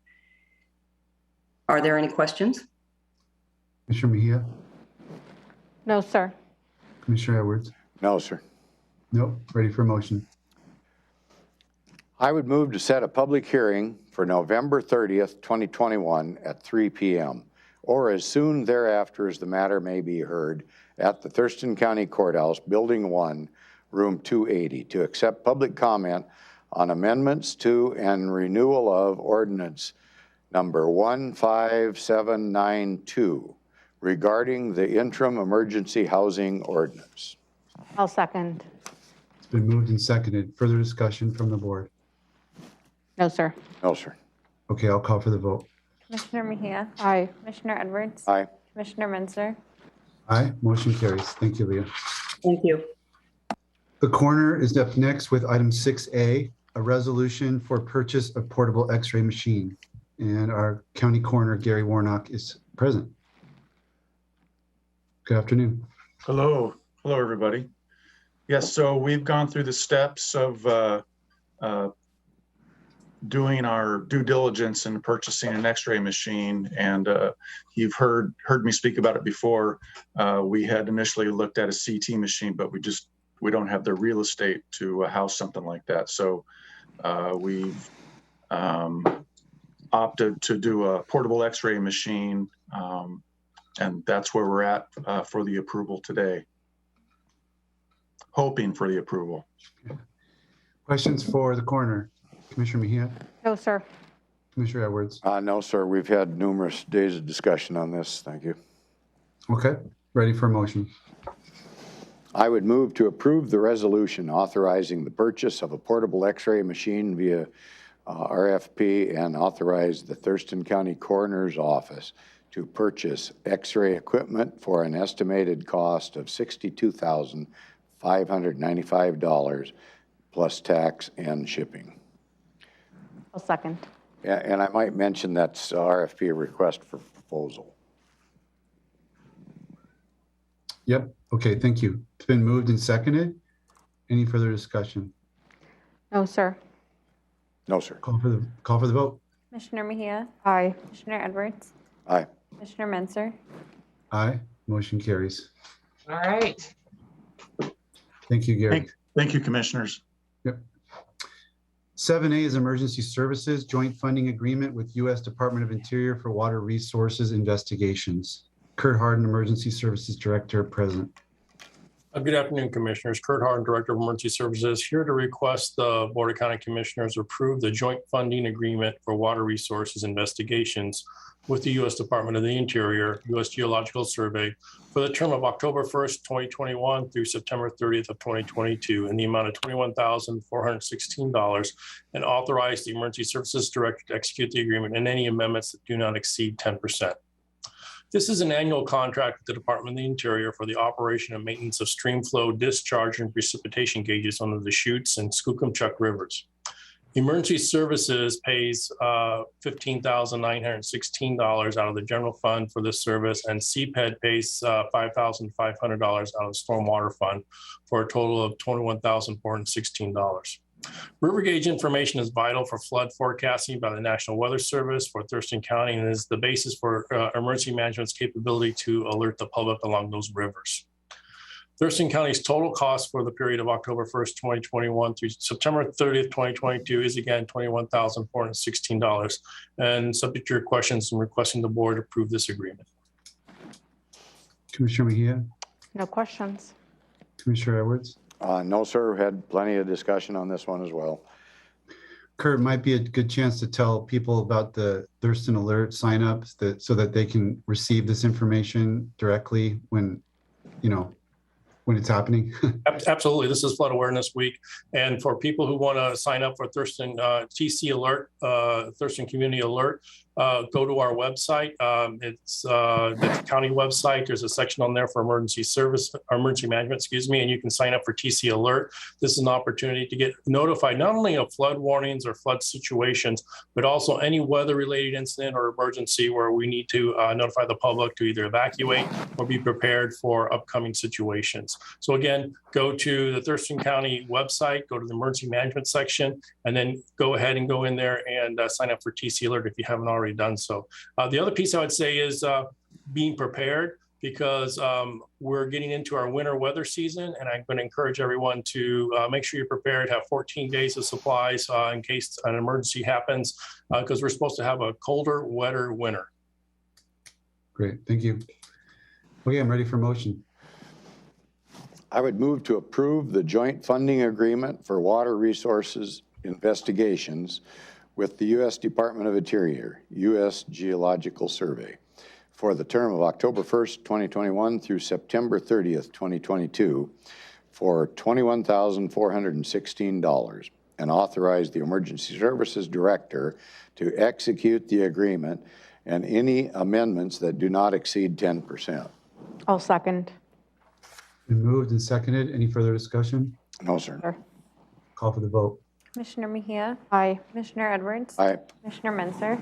Are there any questions? Commissioner Mejia? No, sir. Commissioner Edwards? No, sir. Nope. Ready for a motion. I would move to set a public hearing for November 30th, 2021 at 3 p.m. or as soon thereafter as the matter may be heard at the Thurston County Courthouse, Building 1, Room 280, to accept public comment on amendments to and renewal of ordinance number 15792 regarding the interim emergency housing ordinance. I'll second. It's been moved and seconded. Further discussion from the board? No, sir. No, sir. Okay, I'll call for the vote. Commissioner Mejia, Aye. Commissioner Edwards, Aye. Commissioner Menzer, Aye. Motion carries. Thank you, Leah. Thank you. The coroner is up next with item 6A, a resolution for purchase of portable x-ray machine. And our county coroner, Gary Warnock, is present. Good afternoon. Hello. Hello, everybody. Yes, so we've gone through the steps of doing our due diligence in purchasing an x-ray machine. And you've heard me speak about it before. We had initially looked at a CT machine, but we don't have the real estate to house something like that. So we've opted to do a portable x-ray machine. And that's where we're at for the approval today. Hoping for the approval. Questions for the coroner? Commissioner Mejia? No, sir. Commissioner Edwards? No, sir. We've had numerous days of discussion on this. Thank you. Okay, ready for a motion. I would move to approve the resolution authorizing the purchase of a portable x-ray machine via RFP and authorize the Thurston County Coroner's Office to purchase x-ray equipment for an estimated cost of $62,595 plus tax and shipping. I'll second. And I might mention that's RFP, request for proposal. Yep. Okay, thank you. It's been moved and seconded. Any further discussion? No, sir. No, sir. Call for the vote. Commissioner Mejia, Aye. Commissioner Edwards, Aye. Commissioner Menzer, Aye. Motion carries. All right. Thank you, Gary. Thank you, commissioners. Yep. 7A is emergency services, joint funding agreement with U.S. Department of Interior for water resources investigations. Kurt Harden, Emergency Services Director, present. Good afternoon, Commissioners. Kurt Harden, Director of Emergency Services, here to request the Board of County Commissioners approve the joint funding agreement for water resources investigations with the U.S. Department of the Interior, U.S. Geological Survey, for the term of October 1st, 2021 through September 30th of 2022 in the amount of $21,416, and authorize the Emergency Services Director to execute the agreement and any amendments that do not exceed 10%. This is an annual contract with the Department of the Interior for the operation and maintenance of stream flow, discharge, and precipitation gauges under the Chutes and Skookumchuck rivers. Emergency Services pays $15,916 out of the general fund for this service, and CPED pays $5,500 out of the stormwater fund for a total of $21,416. River gauge information is vital for flood forecasting by the National Weather Service for Thurston County and is the basis for emergency management's capability to alert the public along those rivers. Thurston County's total cost for the period of October 1st, 2021 through September 30th, 2022 is again $21,416. And subject to your questions, I'm requesting the board approve this agreement. Commissioner Mejia, No questions. Commissioner Edwards. No, sir. Had plenty of discussion on this one as well. Kurt, might be a good chance to tell people about the Thurston Alert signups so that they can receive this information directly when it's happening. Absolutely. This is Flood Awareness Week. And for people who want to sign up for Thurston TC Alert, Thurston Community Alert, go to our website. It's the county website. There's a section on there for emergency management, and you can sign up for TC Alert. This is an opportunity to get notified not only of flood warnings or flood situations, but also any weather-related incident or emergency where we need to notify the public to either evacuate or be prepared for upcoming situations. So again, go to the Thurston County website, go to the emergency management section, and then go ahead and go in there and sign up for TC Alert if you haven't already done so. The other piece I would say is being prepared, because we're getting into our winter weather season, and I'm going to encourage everyone to make sure you're prepared, have 14 days of supplies in case an emergency happens, because we're supposed to have a colder, wetter winter. Great, thank you. Okay, I'm ready for motion. I would move to approve the joint funding agreement for water resources investigations with the U.S. Department of Interior, U.S. Geological Survey, for the term of October 1st, 2021 through September 30th, 2022 for $21,416, and authorize the Emergency Services Director to execute the agreement and any amendments that do not exceed 10%. I'll second. Been moved and seconded. Any further discussion? No, sir. Call for the vote. Commissioner Mejia, Aye. Commissioner Edwards, Aye. Commissioner Menzer,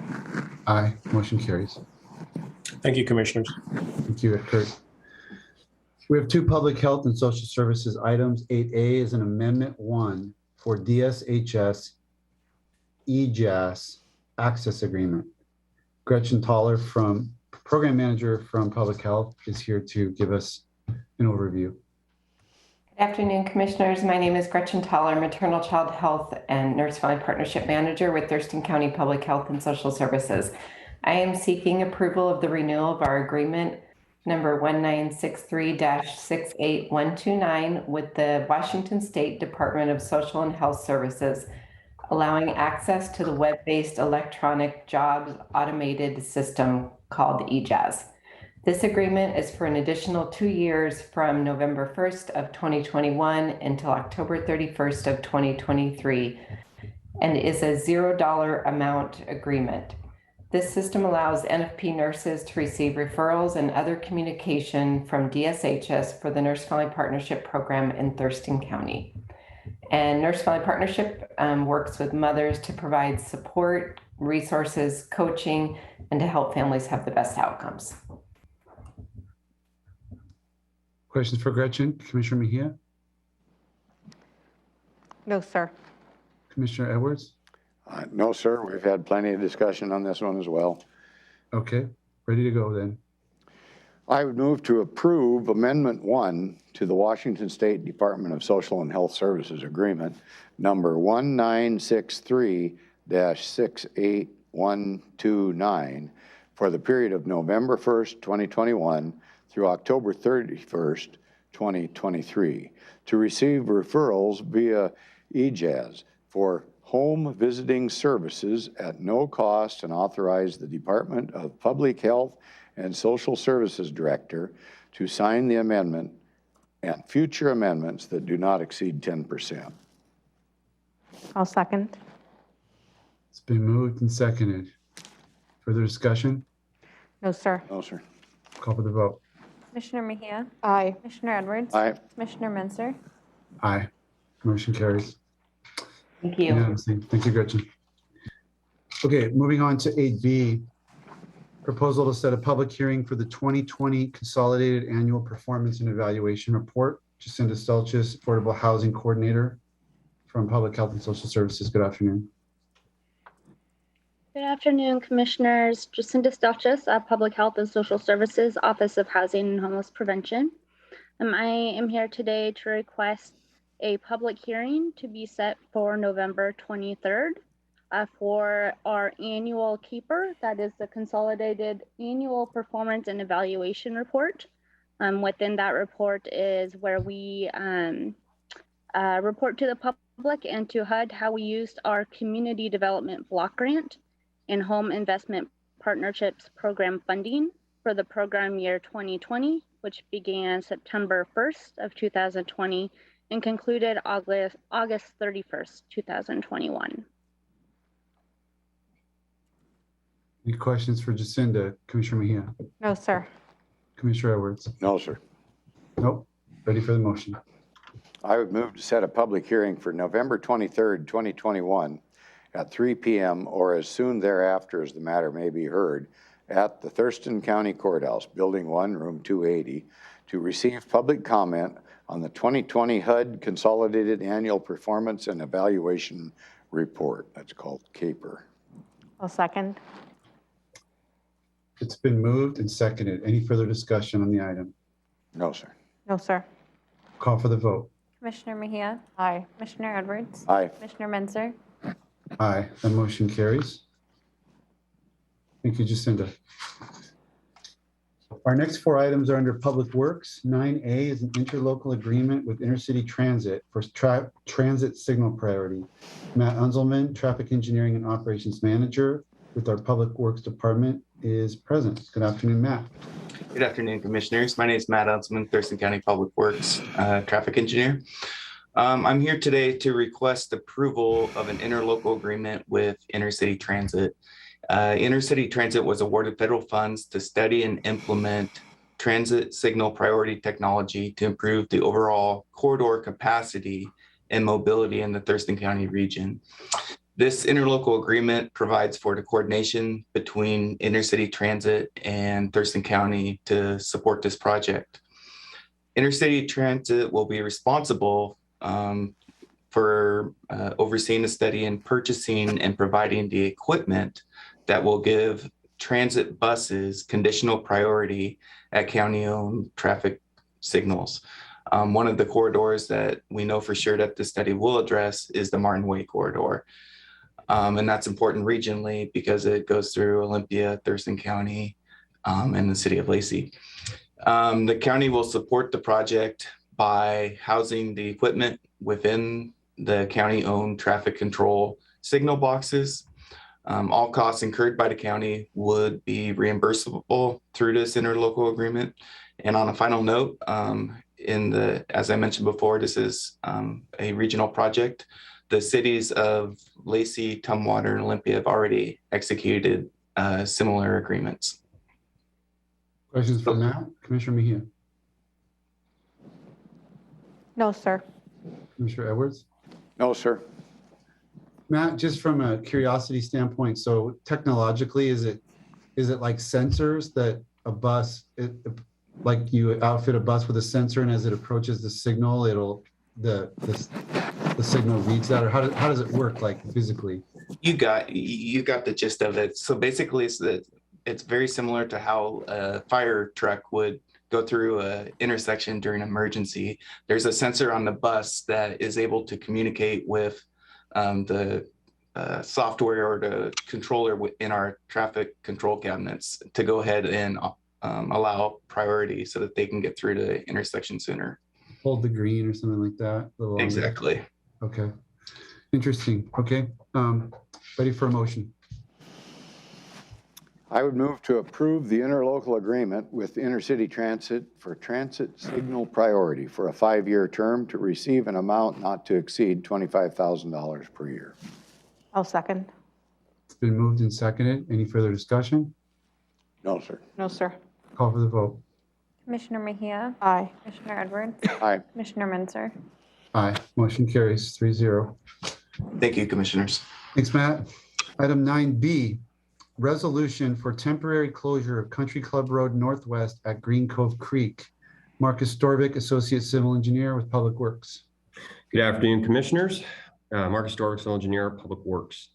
Aye, motion carries. Thank you, Commissioners. Thank you, Kurt. We have two public health and social services items. 8A is an amendment 1 for DSHS EJAS access agreement. Gretchen Toller, Program Manager from Public Health, is here to give us an overview. Good afternoon, Commissioners. My name is Gretchen Toller, Maternal Child Health and Nurse Family Partnership Manager with Thurston County Public Health and Social Services. I am seeking approval of the renewal of our agreement number 1963-68129 with the Washington State Department of Social and Health Services, allowing access to the web-based electronic jobs automated system called EJAS. This agreement is for an additional 2 years from November 1st of 2021 until October 31st of 2023, and is a $0 amount agreement. This system allows NFP nurses to receive referrals and other communication from DSHS for the Nurse Family Partnership Program in Thurston County. And Nurse Family Partnership works with mothers to provide support, resources, coaching, and to help families have the best outcomes. Questions for Gretchen? Commissioner Mejia? No, sir. Commissioner Edwards? No, sir. We've had plenty of discussion on this one as well. Okay, ready to go then. I would move to approve Amendment 1 to the Washington State Department of Social and Health Services Agreement, number 1963-68129, for the period of November 1st, 2021 through October 31st, 2023, to receive referrals via EJAS for home visiting services at no cost, and authorize the Department of Public Health and Social Services Director to sign the amendment and future amendments that do not exceed 10%. I'll second. It's been moved and seconded. Further discussion? No, sir. No, sir. Call for the vote. Commissioner Mejia, Aye. Commissioner Edwards, Aye. Commissioner Menzer, Aye, motion carries. Thank you. Unanimously. Thank you, Gretchen. Okay, moving on to 8B, proposal to set a public hearing for the 2020 Consolidated Annual Performance and Evaluation Report. Jacinda Stelchis, Affordable Housing Coordinator from Public Health and Social Services. Good afternoon. Good afternoon, Commissioners. Jacinda Stelchis, Public Health and Social Services, Office of Housing and Homeless Prevention. I am here today to request a public hearing to be set for November 23rd for our annual keeper, that is the Consolidated Annual Performance and Evaluation Report. Within that report is where we report to the public and to HUD how we used our Community Development Block Grant and Home Investment Partnerships Program funding for the program year 2020, which began September 1st of 2020 and concluded August 31st, 2021. Any questions for Jacinda? Commissioner Mejia? No, sir. Commissioner Edwards? No, sir. Nope. Ready for the motion. I would move to set a public hearing for November 23rd, 2021 at 3 p.m. or as soon thereafter as the matter may be heard at the Thurston County Courthouse, Building 1, Room 280, to receive public comment on the 2020 HUD Consolidated Annual Performance and Evaluation Report. That's called CAPER. I'll second. It's been moved and seconded. Any further discussion on the item? No, sir. No, sir. Call for the vote. Commissioner Mejia, Aye. Commissioner Edwards, Aye. Commissioner Menzer, Aye, the motion carries. Thank you, Jacinda. Our next four items are under Public Works. 9A is an interlocal agreement with Intercity Transit for transit signal priority. Matt Unzelman, Traffic Engineering and Operations Manager with our Public Works Department, is present. Good afternoon, Matt. Good afternoon, Commissioners. My name is Matt Unzelman, Thurston County Public Works Traffic Engineer. I'm here today to request approval of an interlocal agreement with Intercity Transit. Intercity Transit was awarded federal funds to study and implement transit signal priority technology to improve the overall corridor capacity and mobility in the Thurston County region. This interlocal agreement provides for the coordination between Intercity Transit and Thurston County to support this project. Intercity Transit will be responsible for overseeing the study and purchasing and providing the equipment that will give transit buses conditional priority at county-owned traffic signals. One of the corridors that we know for sure that the study will address is the Martin Way corridor. And that's important regionally because it goes through Olympia, Thurston County, and the city of Lacey. The county will support the project by housing the equipment within the county-owned traffic control signal boxes. All costs incurred by the county would be reimbursable through this interlocal agreement. And on a final note, as I mentioned before, this is a regional project. The cities of Lacey, Tumwater, and Olympia have already executed similar agreements. Questions for Matt? Commissioner Mejia? No, sir. Commissioner Edwards? No, sir. Matt, just from a curiosity standpoint, so technologically, is it like sensors that a bus, like you outfit a bus with a sensor, and as it approaches the signal, the signal reads that, or how does it work, like physically? You got the gist of it. So basically, it's very similar to how a fire truck would go through an intersection during an emergency. There's a sensor on the bus that is able to communicate with the software or the controller in our traffic control cabinets to go ahead and allow priority so that they can get through the intersection sooner. Hold the green or something like that? Exactly. Okay. Interesting. Okay. Ready for a motion? I would move to approve the interlocal agreement with Intercity Transit for transit signal priority for a 5-year term to receive an amount not to exceed $25,000 per year. I'll second. It's been moved and seconded. Any further discussion? No, sir. No, sir. Call for the vote. Commissioner Mejia, Aye. Commissioner Edwards, Aye. Commissioner Menzer, Aye. Motion carries 3-0. Thank you, Commissioners. Thanks, Matt. Item 9B, resolution for temporary closure of Country Club Road Northwest at Green Cove Creek. Marcus Storvik, Associate Civil Engineer with Public Works. Good afternoon, Commissioners. Marcus Storvik, Civil Engineer, Public Works.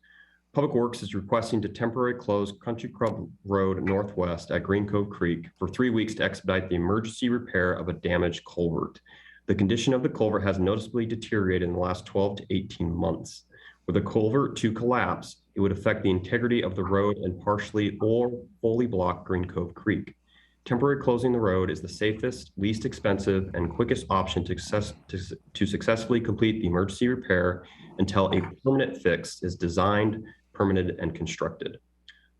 Public Works is requesting to temporarily close Country Club Road Northwest at Green Cove Creek for 3 weeks to expedite the emergency repair of a damaged culvert. The condition of the culvert has noticeably deteriorated in the last 12 to 18 months. Were the culvert to collapse, it would affect the integrity of the road and partially or fully block Green Cove Creek. Temporary closing the road is the safest, least expensive, and quickest option to successfully complete the emergency repair until a permanent fix is designed, permitted, and constructed.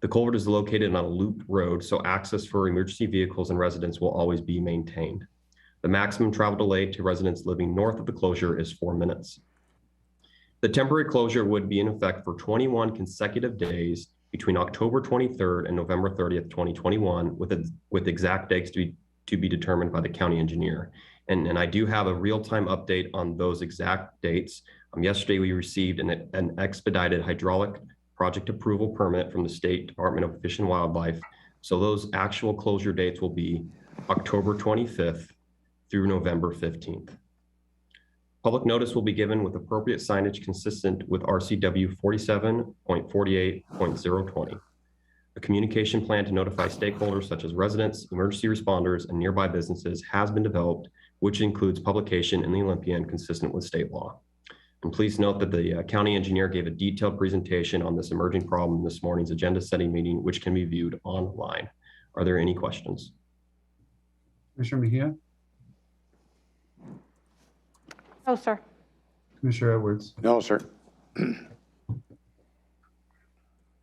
The culvert is located on a loop road, so access for emergency vehicles and residents will always be maintained. The maximum travel delay to residents living north of the closure is 4 minutes. The temporary closure would be in effect for 21 consecutive days between October 23rd and November 30th, 2021, with exact dates to be determined by the county engineer. And I do have a real-time update on those exact dates. Yesterday, we received an expedited hydraulic project approval permit from the State Department of Fish and Wildlife. So those actual closure dates will be October 25th through November 15th. Public notice will be given with appropriate signage consistent with RCW 47.48.020. A communication plan to notify stakeholders such as residents, emergency responders, and nearby businesses has been developed, which includes publication in the Olympian consistent with state law. And please note that the county engineer gave a detailed presentation on this emerging problem in this morning's agenda setting meeting, which can be viewed online. Are there any questions? Commissioner Mejia? No, sir. Commissioner Edwards? No, sir.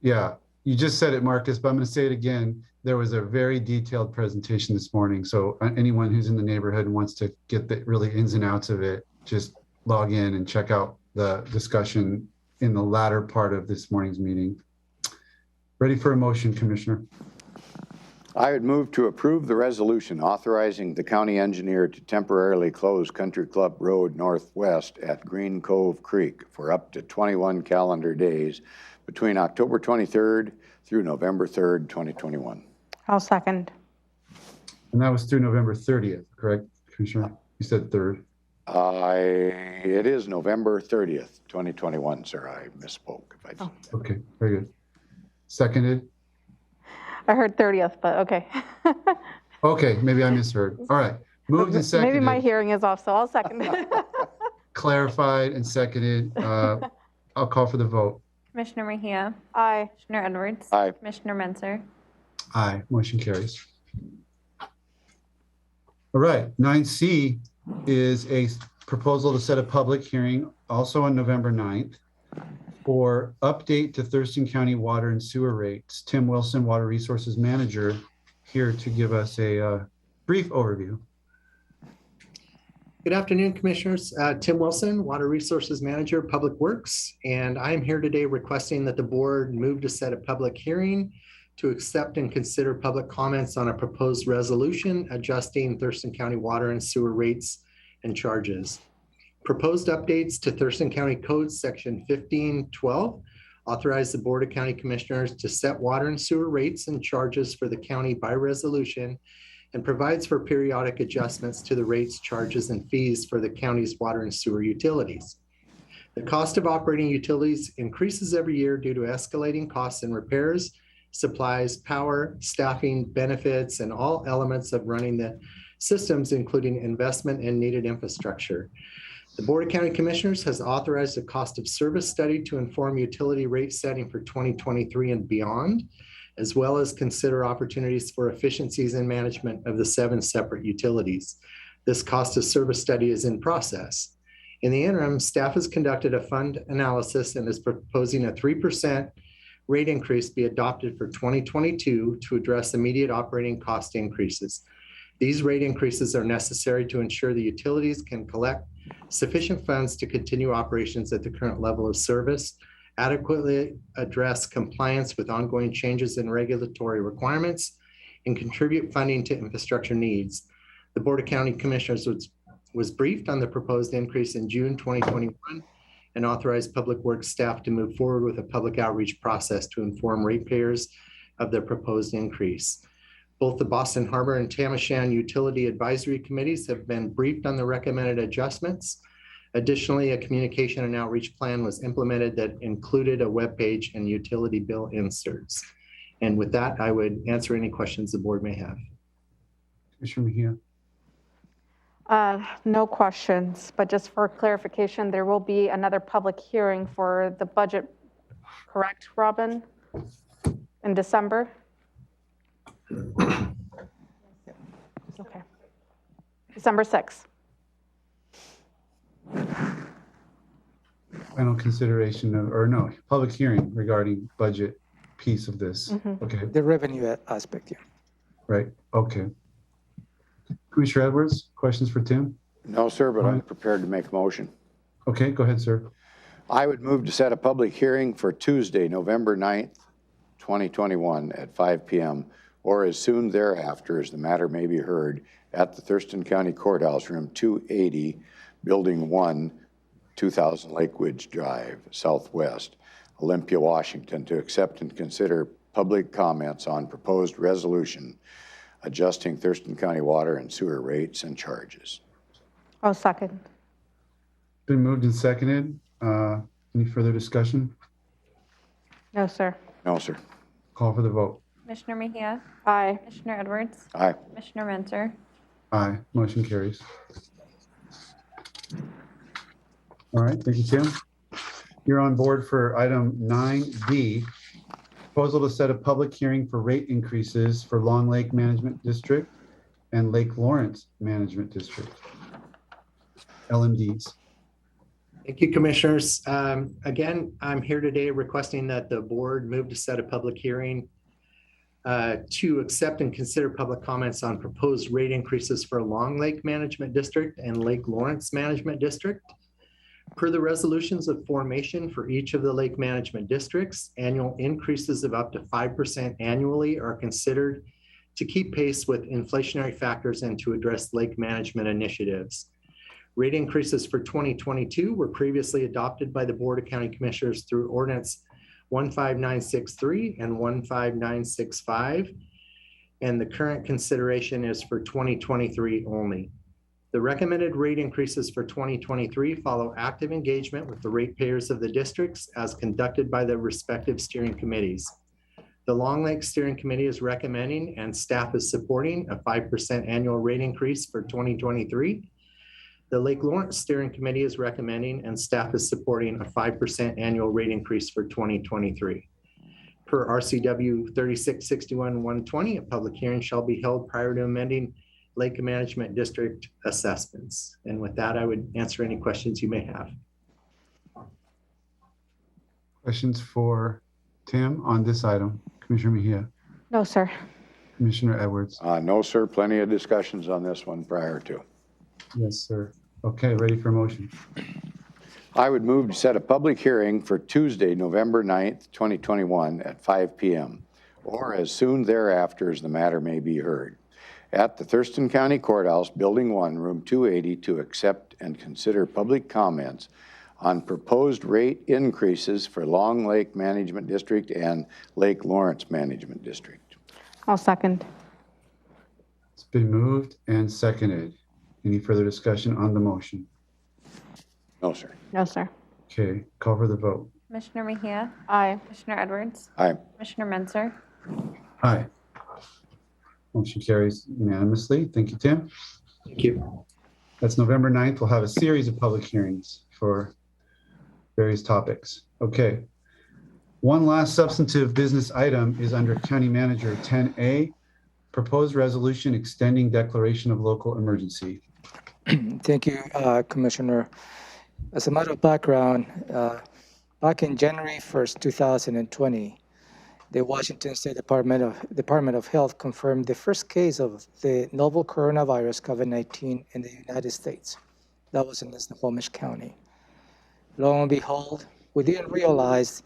Yeah, you just said it, Marcus, but I'm going to say it again. There was a very detailed presentation this morning. So anyone who's in the neighborhood and wants to get the really ins and outs of it, just log in and check out the discussion in the latter part of this morning's meeting. Ready for a motion, Commissioner? I would move to approve the resolution authorizing the county engineer to temporarily close Country Club Road Northwest at Green Cove Creek for up to 21 calendar days between October 23rd through November 3rd, 2021. I'll second. And that was through November 30th, correct, Commissioner? You said 3rd. It is November 30th, 2021, sir. I misspoke. Okay, very good. Seconded. I heard 30th, but okay. Okay, maybe I misheard. All right, moved and seconded. Maybe my hearing is off, so I'll second. Clarified and seconded. I'll call for the vote. Commissioner Mejia? Aye. Commissioner Edwards? Aye. Commissioner Menzer? Aye, motion carries. All right, 9C is a proposal to set a public hearing also on November 9th for update to Thurston County water and sewer rates. Tim Wilson, Water Resources Manager, here to give us a brief overview. Good afternoon, Commissioners. Tim Wilson, Water Resources Manager, Public Works, and I'm here today requesting that the board move to set a public hearing to accept and consider public comments on a proposed resolution adjusting Thurston County water and sewer rates and charges. Proposed updates to Thurston County Code Section 1512 authorize the Board of County Commissioners to set water and sewer rates and charges for the county by resolution and provides for periodic adjustments to the rates, charges, and fees for the county's water and sewer utilities. The cost of operating utilities increases every year due to escalating costs in repairs, supplies, power, staffing, benefits, and all elements of running the systems, including investment and needed infrastructure. The Board of County Commissioners has authorized a cost of service study to inform utility rate setting for 2023 and beyond, as well as consider opportunities for efficiencies in management of the 7 separate utilities. This cost of service study is in process. In the interim, staff has conducted a fund analysis and is proposing a 3% rate increase be adopted for 2022 to address immediate operating cost increases. These rate increases are necessary to ensure the utilities can collect sufficient funds to continue operations at the current level of service, adequately address compliance with ongoing changes in regulatory requirements, and contribute funding to infrastructure needs. The Board of County Commissioners was briefed on the proposed increase in June 2021 and authorize Public Works staff to move forward with a public outreach process to inform ratepayers of the proposed increase. Both the Boston Harbor and Tamashan Utility Advisory Committees have been briefed on the recommended adjustments. Additionally, a communication and outreach plan was implemented that included a webpage and utility bill inserts. And with that, I would answer any questions the board may have. Commissioner Mejia. No questions, but just for clarification, there will be another public hearing for the budget, correct, Robin? In December? Okay. December 6th. Final consideration of, or no, public hearing regarding budget piece of this. Okay, The revenue aspect, yeah. right, okay. Commissioner Edwards, questions for Tim? No, sir, but I'm prepared to make a motion. Okay, go ahead, sir. I would move to set a public hearing for Tuesday, November 9th, 2021 at 5 p.m. or as soon thereafter as the matter may be heard at the Thurston County Courthouse, room 280, Building 1, 2000 Lakewood Drive, Southwest, Olympia, Washington, to accept and consider public comments on proposed resolution adjusting Thurston County water and sewer rates and charges. Oh, second. Been moved and seconded. Any further discussion? No, sir. No, sir. Call for the vote. Commissioner Mejia, Aye. Commissioner Edwards, Aye. Commissioner Menzer, Aye, motion carries. All right, thank you, Tim. You're on board for item 9D, proposal to set a public hearing for rate increases for Long Lake Management District and Lake Lawrence Management District, LMDs. Thank you, commissioners. Again, I'm here today requesting that the board move to set a public hearing to accept and consider public comments on proposed rate increases for Long Lake Management District and Lake Lawrence Management District. Per the resolutions of formation for each of the lake management districts, annual increases of up to 5% annually are considered to keep pace with inflationary factors and to address lake management initiatives. Rate increases for 2022 were previously adopted by the Board of County Commissioners through Ordinance 15963 and 15965, and the current consideration is for 2023 only. The recommended rate increases for 2023 follow active engagement with the ratepayers of the districts as conducted by the respective steering committees. The Long Lake Steering Committee is recommending and staff is supporting a 5% annual rate increase for 2023. The Lake Lawrence Steering Committee is recommending and staff is supporting a 5% annual rate increase for 2023. Per RCW 3661-120, a public hearing shall be held prior to amending Lake Management District assessments. And with that, I would answer any questions you may have. Questions for Tim on this item? Commissioner Mejia, No, sir. Commissioner Edwards. No, sir. Plenty of discussions on this one prior to. Yes, sir. Okay, ready for motion. I would move to set a public hearing for Tuesday, November 9th, 2021 at 5 p.m. or as soon thereafter as the matter may be heard at the Thurston County Courthouse, Building 1, Room 280, to accept and consider public comments on proposed rate increases for Long Lake Management District and Lake Lawrence Management District. I'll second. It's been moved and seconded. Any further discussion on the motion? No, sir. No, sir. Okay, call for the vote. Commissioner Mejia, Aye. Commissioner Edwards, Aye. Commissioner Menzer, Aye. Motion carries unanimously. Thank you, Tim. Thank you. That's November 9th. We'll have a series of public hearings for various topics. Okay. One last substantive business item is under County Manager 10A, proposed resolution extending declaration of local emergency. Thank you, Commissioner. As a matter of background, back in January 1st, 2020, the Washington State Department of Health confirmed the first case of the novel coronavirus COVID-19 in the United States. That was in Snohomish County. Lo and behold, we didn't realize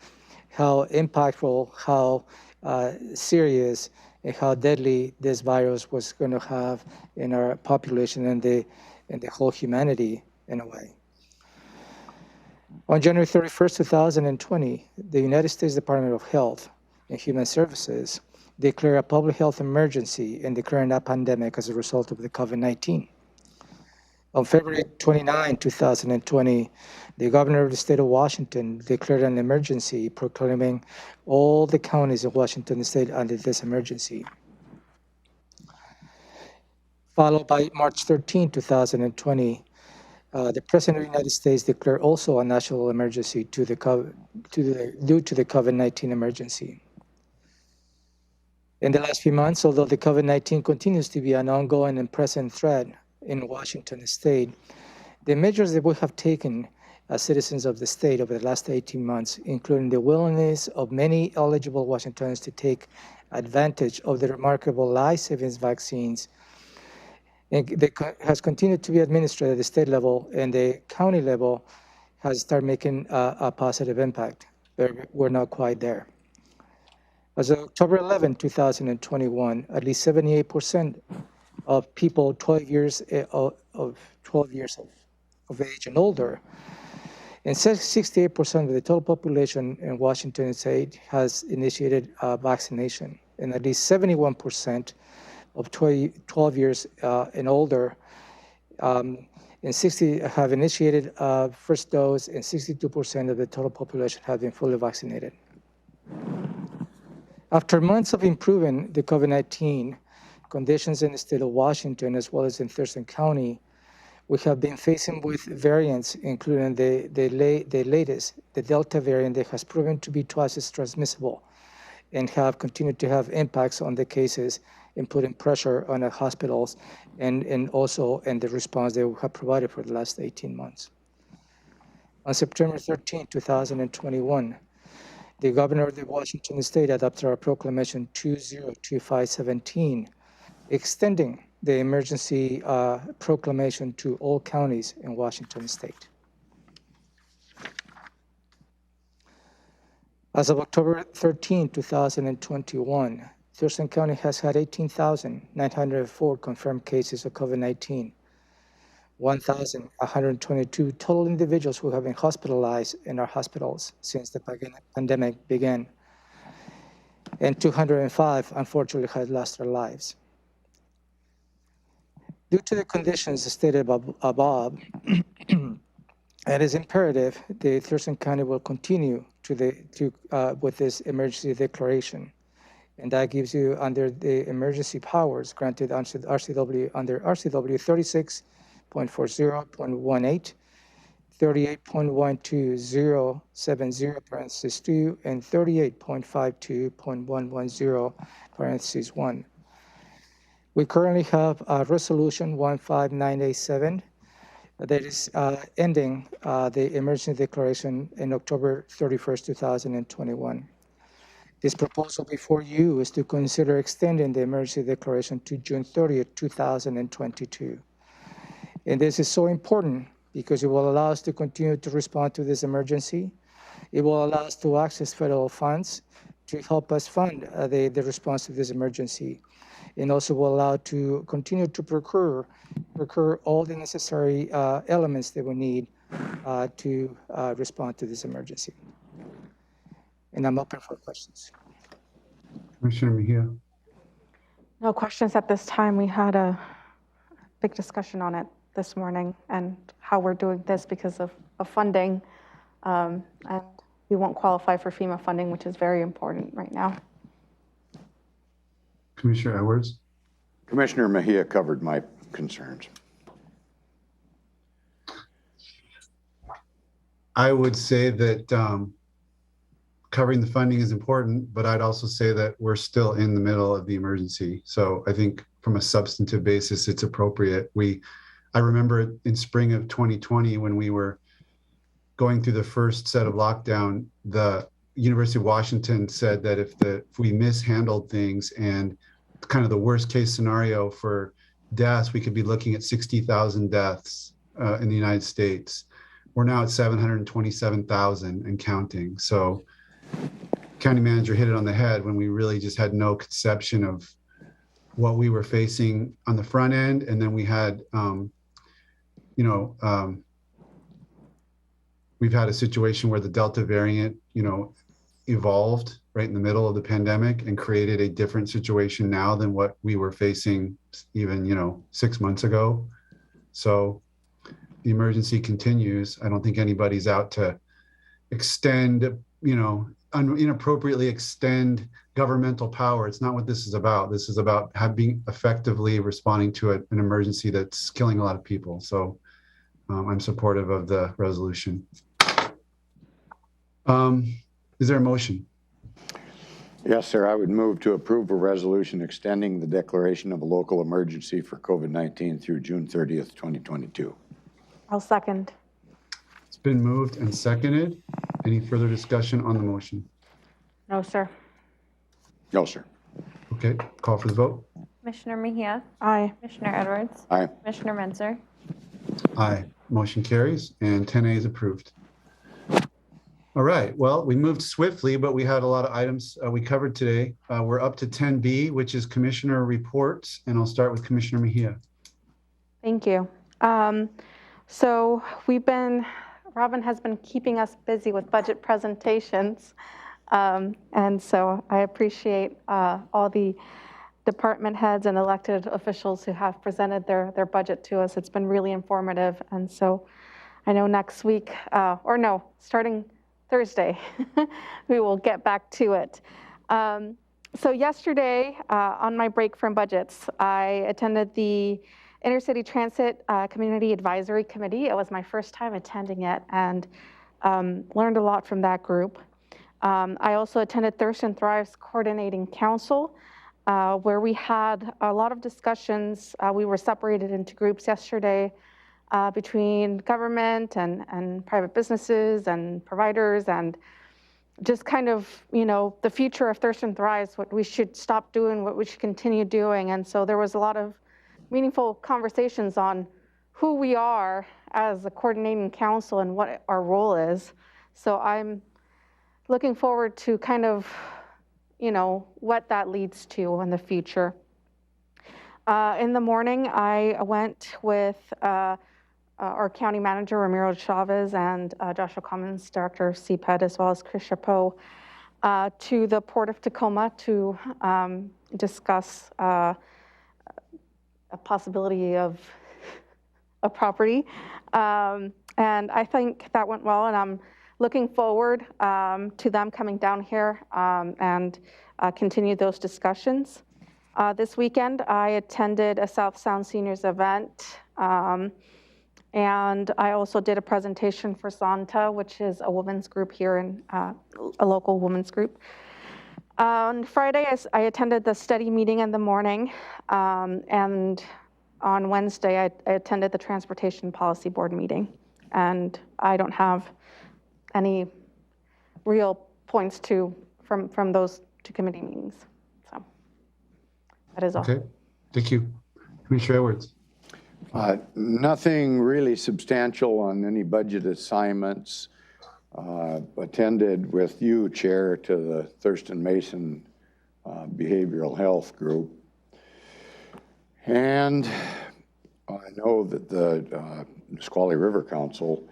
how impactful, how serious, and how deadly this virus was going to have in our population and the whole humanity in a way. On January 31st, 2020, the United States Department of Health and Human Services declared a public health emergency and declaring a pandemic as a result of the COVID-19. On February 29, 2020, the governor of the state of Washington declared an emergency, proclaiming all the counties in Washington state under this emergency. Followed by March 13, 2020, the President of the United States declared also a national emergency due to the COVID-19 emergency. In the last few months, although the COVID-19 continues to be an ongoing and present threat in Washington state, the measures that we have taken as citizens of the state over the last 18 months, including the willingness of many eligible Washingtonians to take advantage of the remarkable life-saving vaccines, has continued to be administered at the state level, and the county level has started making a positive impact. We're not quite there. As of October 11, 2021, at least 78% of people 12 years of age and older, and 68% of the total population in Washington state has initiated vaccination, and at least 71% of 12 years and older, and 60 have initiated first dose, and 62% of the total population have been fully vaccinated. After months of improving the COVID-19 conditions in the state of Washington, as well as in Thurston County, we have been facing with variants, including the latest, the Delta variant, that has proven to be twice as transmissible and have continued to have impacts on the cases and putting pressure on the hospitals and also in the response they have provided for the last 18 months. On September 13, 2021, the governor of the Washington state adopted our proclamation 202517, extending the emergency proclamation to all counties in Washington state. As of October 13, 2021, Thurston County has had 18,904 confirmed cases of COVID-19, 1,122 total individuals who have been hospitalized in our hospitals since the pandemic began, and 205, unfortunately, have lost their lives. Due to the conditions stated above, it is imperative that Thurston County will continue with this emergency declaration. And that gives you, under the emergency powers granted under RCW 36.40.18, 38.12070(2), and 38.52.110(1). We currently have Resolution 15987 that is ending the emergency declaration in October 31st, 2021. This proposal before you is to consider extending the emergency declaration to June 30th, 2022. And this is so important because it will allow us to continue to respond to this emergency. It will allow us to access federal funds to help us fund the response to this emergency, and also will allow to continue to procure all the necessary elements that we need to respond to this emergency. And I'm open for questions. Commissioner Mejia. No questions at this time. We had a big discussion on it this morning and how we're doing this because of funding. And we won't qualify for FEMA funding, which is very important right now. Commissioner Edwards. Commissioner Mejia covered my concerns. I would say that covering the funding is important, but I'd also say that we're still in the middle of the emergency. So I think from a substantive basis, it's appropriate. I remember in spring of 2020, when we were going through the first set of lockdown, the University of Washington said that if we mishandled things and kind of the worst case scenario for deaths, we could be looking at 60,000 deaths in the United States. We're now at 727,000 and counting. So county manager hit it on the head when we really just had no conception of what we were facing on the front end. We we've had a situation where the Delta variant, evolved right in the middle of the pandemic and created a different situation now than what we were facing even, 6 months ago. So the emergency continues. I don't think anybody's out to extend, inappropriately extend governmental power. It's not what this is about. This is about being effectively responding to an emergency that's killing a lot of people. So I'm supportive of the resolution. Is there a motion? Yes, sir. I would move to approve a resolution extending the declaration of a local emergency for COVID-19 through June 30th, 2022. I'll second. It's been moved and seconded. Any further discussion on the motion? No, sir. No, sir. Okay, call for the vote. Commissioner Mejia, Aye. Commissioner Edwards, Aye. Commissioner Menzer, Aye. Motion carries and 10A is approved. All right, well, we moved swiftly, but we had a lot of items we covered today. We're up to 10B, which is Commissioner reports, and I'll start with Commissioner Mejia. Thank you. So Robin has been keeping us busy with budget presentations. And so I appreciate all the department heads and elected officials who have presented their budget to us. It's been really informative. And so I know next week, starting Thursday, we will get back to it. So yesterday, on my break from budgets, I attended the Intercity Transit Community Advisory Committee. It was my first time attending it and learned a lot from that group. I also attended Thurston Thrive's Coordinating Council, where we had a lot of discussions. We were separated into groups yesterday between government and private businesses and providers, and just kind of, the future of Thurston Thrives, what we should stop doing, what we should continue doing. And so there was a lot of meaningful conversations on who we are as a coordinating council and what our role is. So I'm looking forward to kind of, what that leads to in the future. In the morning, I went with our county manager, Ramiro Chavez, and Joshua Commons, director of CPED, as well as Chris Chapeau, to the Port of Tacoma to discuss a possibility of a property. And I think that went well, and I'm looking forward to them coming down here and continue those discussions. This weekend, I attended a South Sound Seniors event, and I also did a presentation for Santa, which is a women's group here in a local women's group. On Friday, I attended the study meeting in the morning, and on Wednesday, I attended the Transportation Policy Board meeting, and I don't have any real points from those two committee meetings. So that is all. Okay, thank you. Commissioner Edwards. Nothing really substantial on any budget assignments. Attended with you, Chair, to the Thurston Mason Behavioral Health Group. And I know that the Nisqually River Council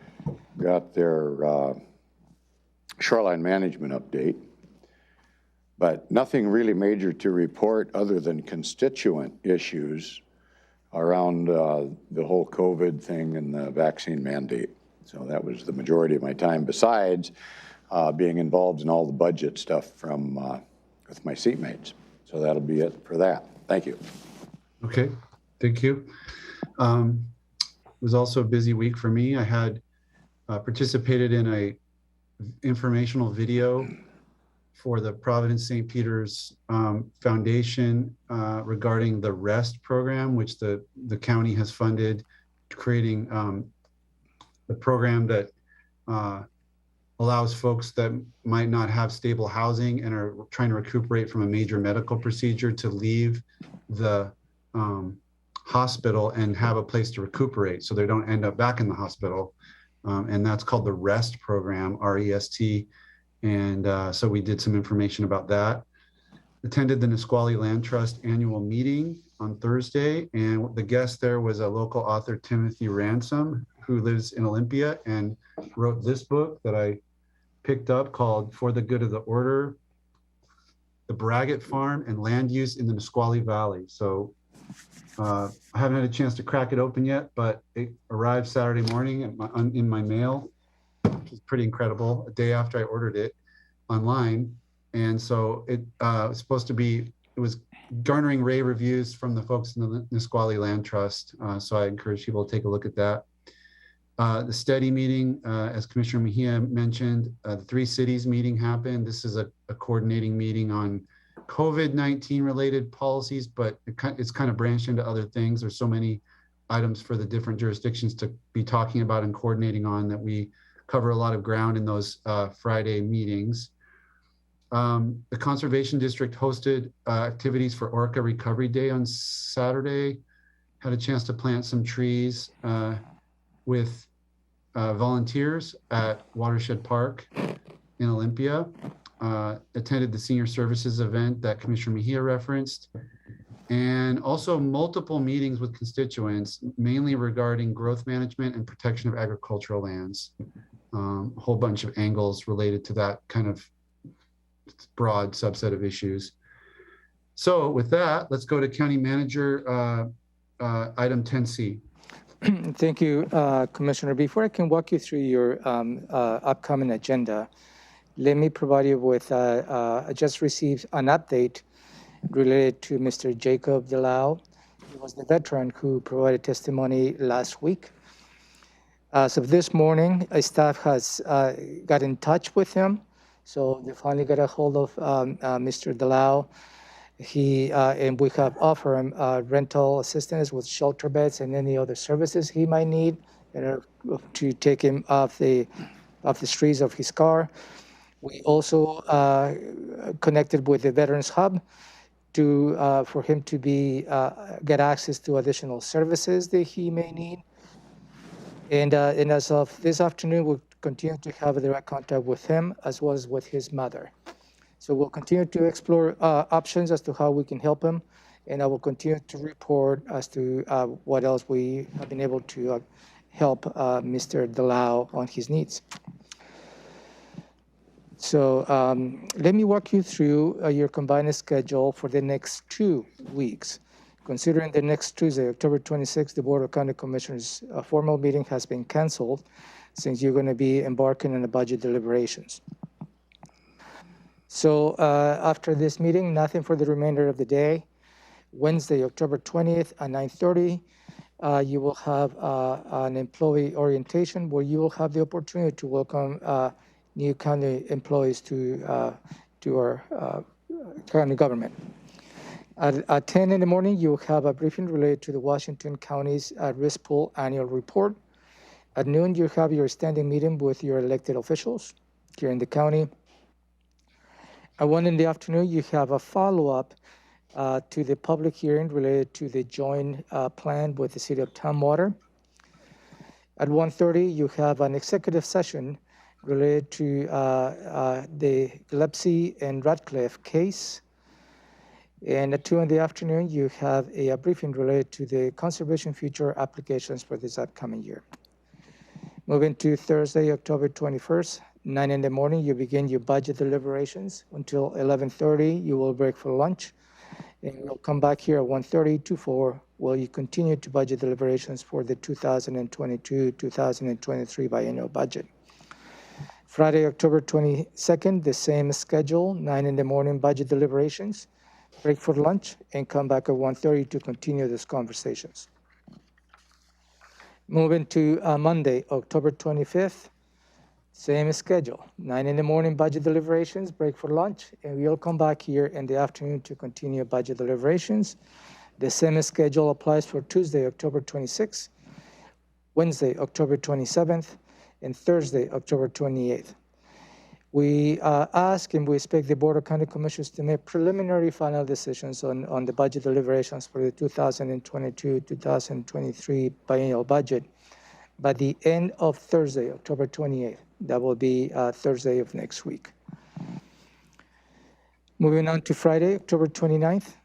got their shoreline management update, but nothing really major to report other than constituent issues around the whole COVID thing and the vaccine mandate. So that was the majority of my time, besides being involved in all the budget stuff from with my seatmates. So that'll be it for that. Thank you. Okay, thank you. It was also a busy week for me. I had participated in a informational video for the Providence St. Peter's Foundation regarding the REST program, which the county has funded, creating the program that allows folks that might not have stable housing and are trying to recuperate from a major medical procedure to leave the hospital and have a place to recuperate so they don't end up back in the hospital. And that's called the REST program, R-E-S-T. And so we did some information about that. Attended the Nisqually Land Trust annual meeting on Thursday, and the guest there was a local author, Timothy Ransom, who lives in Olympia and wrote this book that I picked up called For the Good of the Order, The Braggett Farm and Land Use in the Nisqually Valley. So I haven't had a chance to crack it open yet, but it arrived Saturday morning in my mail, which is pretty incredible, a day after I ordered it online. And so it was it was garnering rave reviews from the folks in the Nisqually Land Trust. So I encourage people to take a look at that. The study meeting, as Commissioner Mejia mentioned, the Three Cities meeting happened. This is a coordinating meeting on COVID-19 related policies, but it's kind of branched into other things. There's so many items for the different jurisdictions to be talking about and coordinating on that we cover a lot of ground in those Friday meetings. The Conservation District hosted activities for Orca Recovery Day on Saturday. Had a chance to plant some trees with volunteers at Watershed Park in Olympia. Attended the senior services event that Commissioner Mejia referenced, and also multiple meetings with constituents, mainly regarding growth management and protection of agricultural lands. A whole bunch of angles related to that kind of broad subset of issues. So with that, let's go to County Manager, item 10C. Thank you, Commissioner. Before I can walk you through your upcoming agenda, let me provide you with, I just received an update related to Mr. Jacob Delau. He was the veteran who provided testimony last week. So this morning, staff has got in touch with him. So they finally got a hold of Mr. Delau. And we have offered him rental assistance with shelter beds and any other services he might need to take him off the streets of his car. We also connected with the Veterans Hub for him to get access to additional services that he may need. And as of this afternoon, we'll continue to have a direct contact with him as well as with his mother. So we'll continue to explore options as to how we can help him, and I will continue to report as to what else we have been able to help Mr. Delau on his needs. So let me walk you through your combined schedule for the next 2 weeks. Considering the next Tuesday, October 26th, the Board of County Commissioners' formal meeting has been canceled since you're going to be embarking on the budget deliberations. So after this meeting, nothing for the remainder of the day. Wednesday, October 20th at 9:30, you will have an employee orientation where you will have the opportunity to welcome new county employees to our county government. At 10 in the morning, you will have a briefing related to the Washington County's Risk Pool Annual Report. At noon, you have your standing meeting with your elected officials here in the county. At 1 in the afternoon, you have a follow-up to the public hearing related to the joint plan with the City of Tumwater. At 1:30, you have an executive session related to the Gillespie and Radcliffe case. And at 2 in the afternoon, you have a briefing related to the conservation future applications for this upcoming year. Moving to Thursday, October 21st, 9 in the morning, you begin your budget deliberations. Until 11:30, you will break for lunch. And you'll come back here at 1:30 to 4, where you continue to budget deliberations for the 2022-2023 biennial budget. Friday, October 22nd, the same schedule, 9 in the morning, budget deliberations, break for lunch, and come back at 1:30 to continue these conversations. Moving to Monday, October 25th, same schedule, 9 in the morning, budget deliberations, break for lunch, and we'll come back here in the afternoon to continue budget deliberations. The same schedule applies for Tuesday, October 26th, Wednesday, October 27th, and Thursday, October 28th. We ask and we expect the Board of County Commissioners to make preliminary final decisions on the budget deliberations for the 2022-2023 biennial budget by the end of Thursday, October 28th. That will be Thursday of next week. Moving on to Friday, October 29th.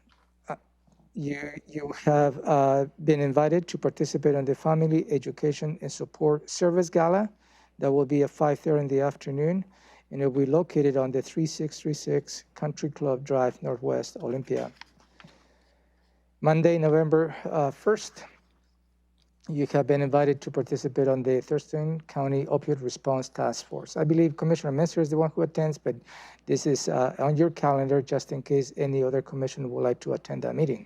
You have been invited to participate in the Family Education and Support Service Gala. That will be at 5:30 in the afternoon, and it will be located on the 3636 Country Club Drive, Northwest, Olympia. Monday, November 1st, you have been invited to participate on the Thurston County Opioid Response Task Force. I believe Commissioner Messer is the one who attends, but this is on your calendar just in case any other commissioner would like to attend that meeting.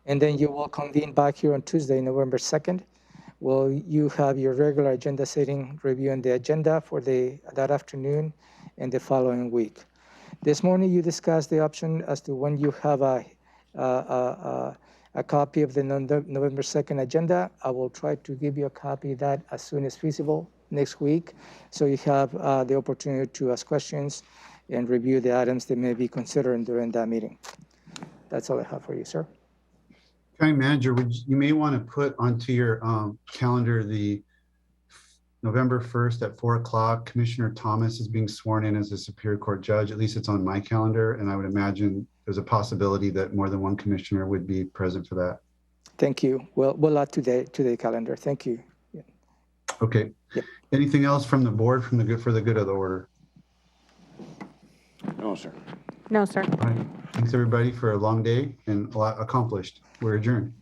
And then you will convene back here on Tuesday, November 2nd. Well, you have your regular agenda setting, reviewing the agenda for that afternoon and the following week. This morning, you discussed the option as to when you have a copy of the November 2nd agenda. I will try to give you a copy of that as soon as feasible next week, so you have the opportunity to ask questions and review the items that may be considered during that meeting. That's all I have for you, sir. County Manager, you may want to put onto your calendar the November 1st at 4 o'clock. Commissioner Thomas is being sworn in as a Superior Court judge. At least it's on my calendar, and I would imagine there's a possibility that more than one commissioner would be present for that. Thank you. We'll add to the calendar. Thank you. Yeah. Okay. Yep. Anything else from the board for the good of the order? No, sir. No, sir. All right. Thanks everybody for a long day and a lot accomplished. We're adjourned.